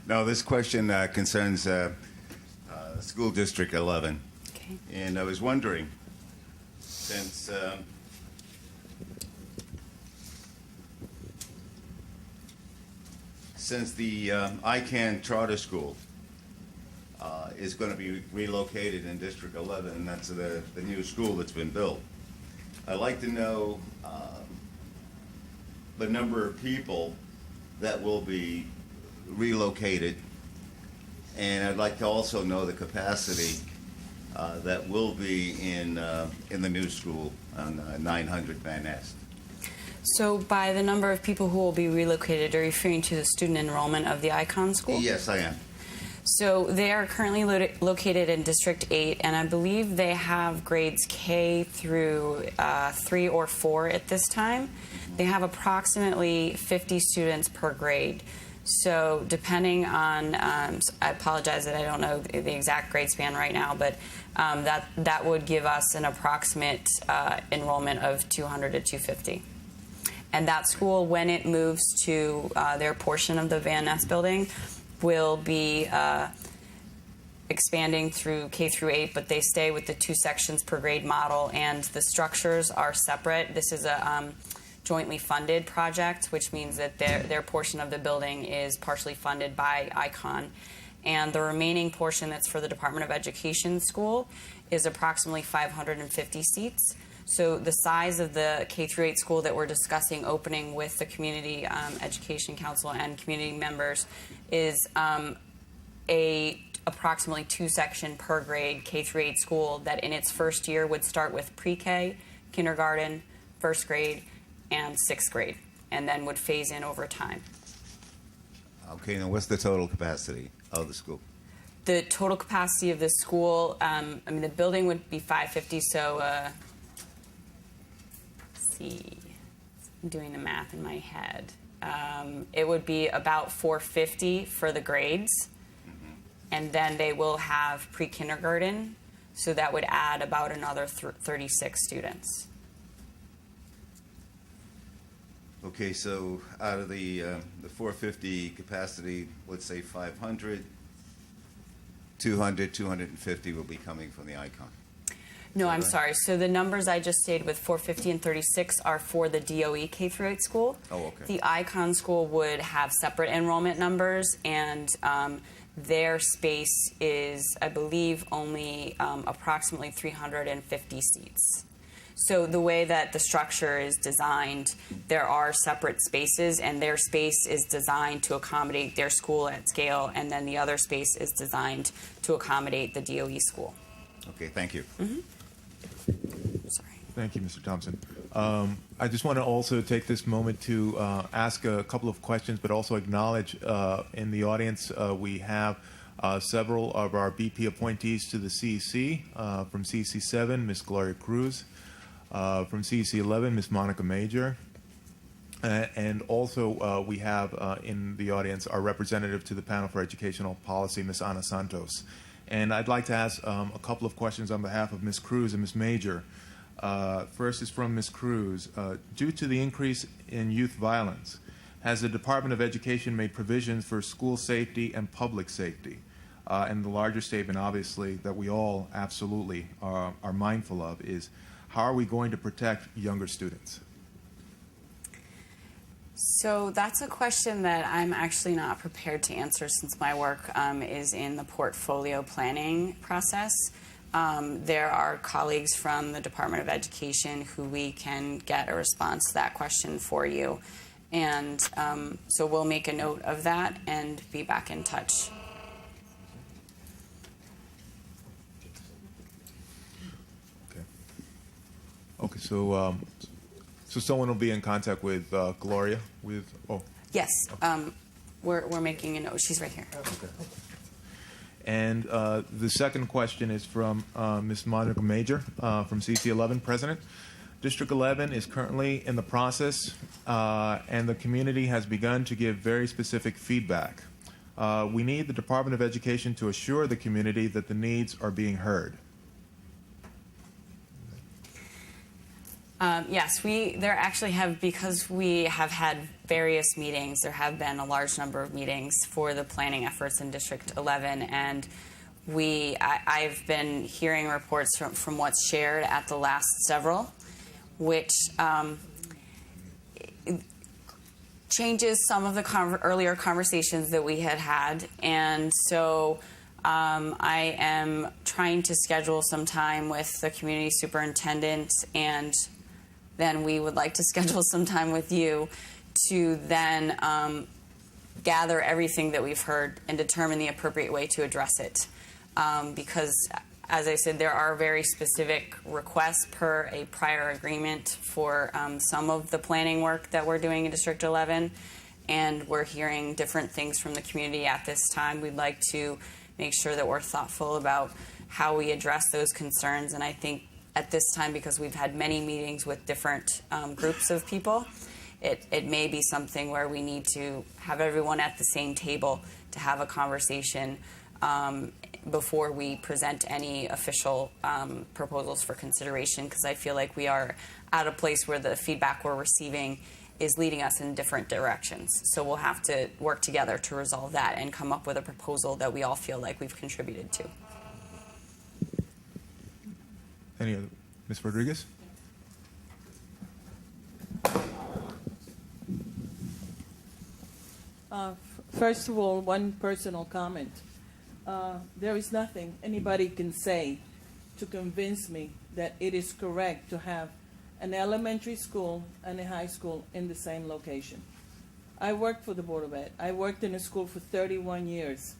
No, this question concerns School District 11. Okay. And I was wondering, since the ICANN Charter School is going to be relocated in District 11, and that's the new school that's been built, I'd like to know the number of people that will be relocated, and I'd like to also know the capacity that will be in the new school on 900 Van Nest. So by the number of people who will be relocated, are you referring to the student enrollment of the Icon School? Yes, I am. So they are currently located in District 8, and I believe they have grades K through 3 or 4 at this time. They have approximately 50 students per grade. So depending on, I apologize that I don't know the exact grade span right now, but that would give us an approximate enrollment of 200 to 250. And that school, when it moves to their portion of the Van Ness building, will be expanding through K through 8, but they stay with the 2 sections per grade model, and the structures are separate. This is a jointly funded project, which means that their portion of the building is partially funded by ICON. And the remaining portion that's for the Department of Education school is approximately 550 seats. So the size of the K through 8 school that we're discussing opening with the Community Education Council and community members is a approximately 2-section per grade K through 8 school that in its first year would start with pre-K, kindergarten, first grade, and 6th grade, and then would phase in over time. Okay, now what's the total capacity of the school? The total capacity of the school, I mean, the building would be 550, so let's see, I'm doing the math in my head. It would be about 450 for the grades, and then they will have pre-kindergarten, so that would add about another 36 students. Okay, so out of the 450 capacity, let's say 500, 200, 250 will be coming from the ICON. No, I'm sorry. So the numbers I just stated with 450 and 36 are for the DOE K-8 school. Oh, okay. The ICON school would have separate enrollment numbers, and their space is, I believe, only approximately 350 seats. So the way that the structure is designed, there are separate spaces, and their space is designed to accommodate their school at scale, and then the other space is designed to accommodate the DOE school. Okay, thank you. Sorry. Thank you, Mr. Thompson. I just want to also take this moment to ask a couple of questions, but also acknowledge in the audience we have several of our BP appointees to the CEC. From CEC 7, Ms. Gloria Cruz. From CEC 11, Ms. Monica Major. And also we have in the audience our representative to the panel for educational policy, Ms. Ana Santos. And I'd like to ask a couple of questions on behalf of Ms. Cruz and Ms. Major. First is from Ms. Cruz. Due to the increase in youth violence, has the Department of Education made provisions for school safety and public safety? And the larger statement, obviously, that we all absolutely are mindful of is, how are we going to protect younger students? So that's a question that I'm actually not prepared to answer, since my work is in the portfolio planning process. There are colleagues from the Department of Education who we can get a response to that question for you. And so we'll make a note of that and be back in touch. Okay, so someone will be in contact with Gloria with, Yes, we're making a note. She's right here. Okay. And the second question is from Ms. Monica Major from CC 11, President. District 11 is currently in the process, and the community has begun to give very specific feedback. We need the Department of Education to assure the community that the needs are being heard. Yes, there actually have, because we have had various meetings, there have been a large number of meetings for the planning efforts in District 11, and I've been hearing reports from what's shared at the last several, which changes some of the earlier conversations that we had had, and so I am trying to schedule some time with the community superintendent, and then we would like to schedule some time with you to then gather everything that we've heard and determine the appropriate way to address it. Because, as I said, there are very specific requests per a prior agreement for some of the planning work that we're doing in District 11, and we're hearing different things from the community at this time. We'd like to make sure that we're thoughtful about how we address those concerns, and I think at this time, because we've had many meetings with different groups of people, it may be something where we need to have everyone at the same table to have a conversation before we present any official proposals for consideration, because I feel like we are at a place where the feedback we're receiving is leading us in different directions. So we'll have to work together to resolve that and come up with a proposal that we all feel like we've contributed to. Any other? Ms. Rodriguez? First of all, one personal comment. There is nothing anybody can say to convince me that it is correct to have an elementary school and a high school in the same location. I worked for the Board of Ed. I worked in a school for 31 years.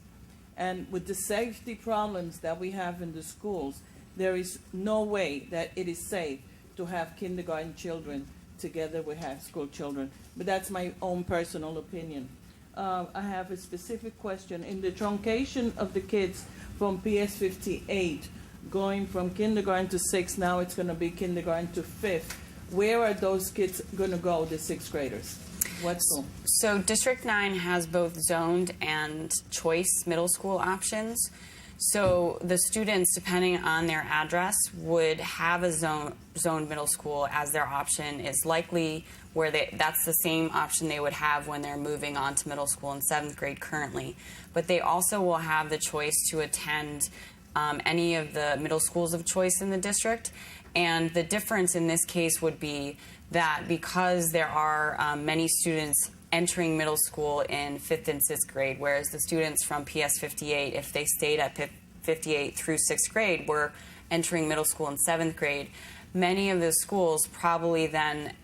And with the safety problems that we have in the schools, there is no way that it is safe to have kindergarten children together with high school children. But that's my own personal opinion. I have a specific question. In the truncation of the kids from PS 58, going from kindergarten to 6th, now it's going to be kindergarten to 5th, where are those kids going to go, the 6th graders? What school? So District 9 has both zoned and choice middle school options. So the students, depending on their address, would have a zoned middle school as their option. Is likely where that's the same option they would have when they're moving on to middle school in 7th grade currently. But they also will have the choice to attend any of the middle schools of choice in the district. And the difference in this case would be that because there are many students entering middle school in 5th and 6th grade, whereas the students from PS 58, if they stayed at 58 through 6th grade, were entering middle school in 7th grade. Many of those schools probably then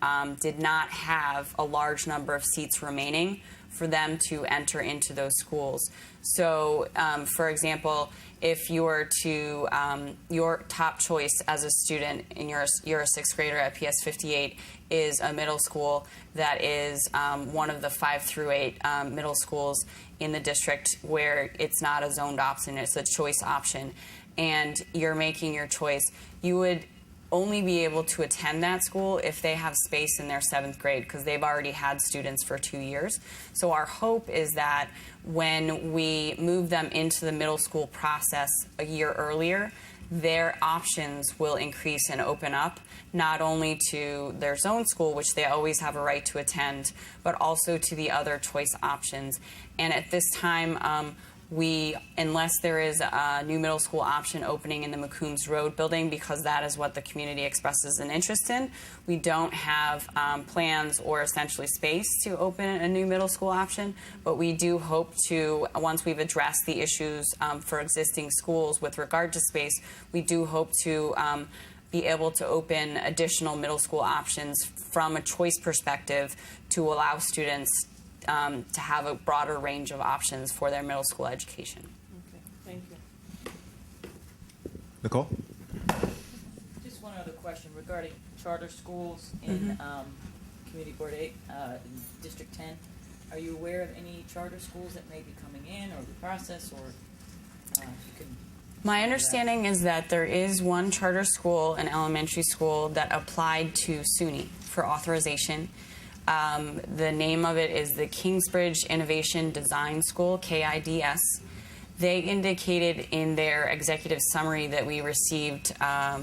did not have a large number of seats remaining for them to enter into those schools. So, for example, if you were to, your top choice as a student, and you're a 6th grader at PS 58, is a middle school that is one of the 5 through 8 middle schools in the district where it's not a zoned option, it's a choice option, and you're making your choice, you would only be able to attend that school if they have space in their 7th grade, because they've already had students for 2 years. So our hope is that when we move them into the middle school process a year earlier, their options will increase and open up, not only to their zone school, which they always have a right to attend, but also to the other choice options. And at this time, unless there is a new middle school option opening in the McCombs Road building, because that is what the community expresses an interest in, we don't have plans or essentially space to open a new middle school option. But we do hope to, once we've addressed the issues for existing schools with regard to space, we do hope to be able to open additional middle school options from a choice perspective to allow students to have a broader range of options for their middle school education. Okay, thank you. Nicole? Just one other question regarding charter schools in Community Board 8, District 10. Are you aware of any charter schools that may be coming in or the process, or if you could... My understanding is that there is one charter school, an elementary school, that applied to SUNY for authorization. The name of it is the Kingsbridge Innovation Design School, KIDS. They indicated in their executive summary that we received a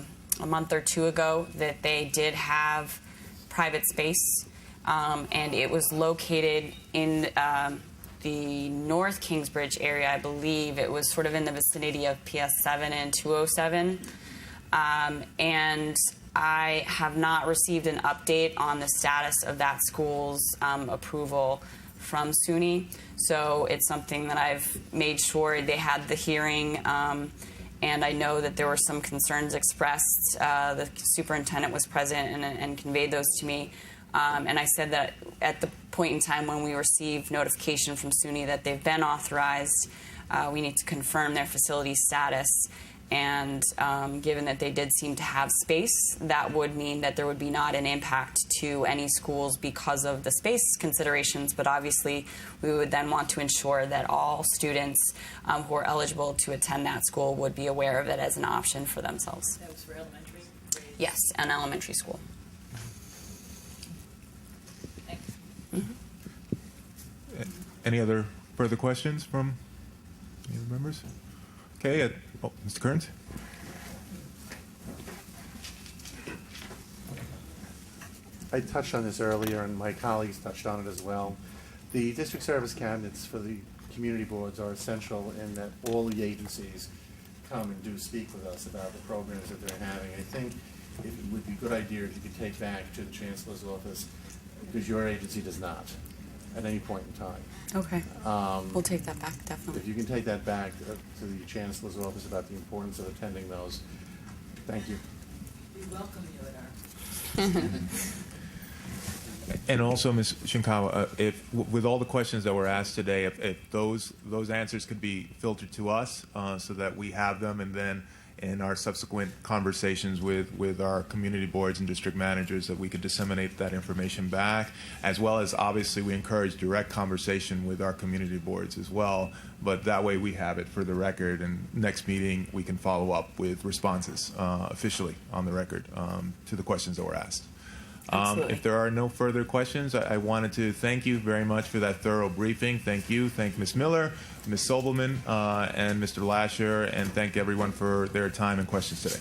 month or two ago that they did have private space, and it was located in the North Kingsbridge area, I believe. It was sort of in the vicinity of PS 7 and 207. And I have not received an update on the status of that school's approval from SUNY. So it's something that I've made sure they had the hearing, and I know that there were some concerns expressed. The superintendent was present and conveyed those to me. And I said that at the point in time when we received notification from SUNY that they've been authorized, we need to confirm their facility status. And given that they did seem to have space, that would mean that there would be not an impact to any schools because of the space considerations. But obviously, we would then want to ensure that all students who are eligible to attend that school would be aware of it as an option for themselves. That was for elementary? Yes, an elementary school. Thanks. Any other further questions from any of the members? Okay, Mr. Currents? I touched on this earlier, and my colleagues touched on it as well. The district service cabinets for the community boards are essential in that all the agencies come and do speak with us about the programs that they're having. I think it would be a good idea if you could take back to the Chancellor's office, because your agency does not at any point in time. Okay. We'll take that back, definitely. If you can take that back to the Chancellor's office about the importance of attending those. Thank you. We welcome you at our... And also, Ms. Shinkawa, if with all the questions that were asked today, if those answers could be filtered to us so that we have them, and then in our subsequent conversations with our community boards and district managers, that we could disseminate that information back, as well as obviously we encourage direct conversation with our community boards as well, but that way we have it for the record, and next meeting we can follow up with responses officially on the record to the questions that were asked. Absolutely. If there are no further questions, I wanted to thank you very much for that thorough briefing. Thank you. Thank Ms. Miller, Ms. Sobelman, and Mr. Lasher, and thank everyone for their time and questions today.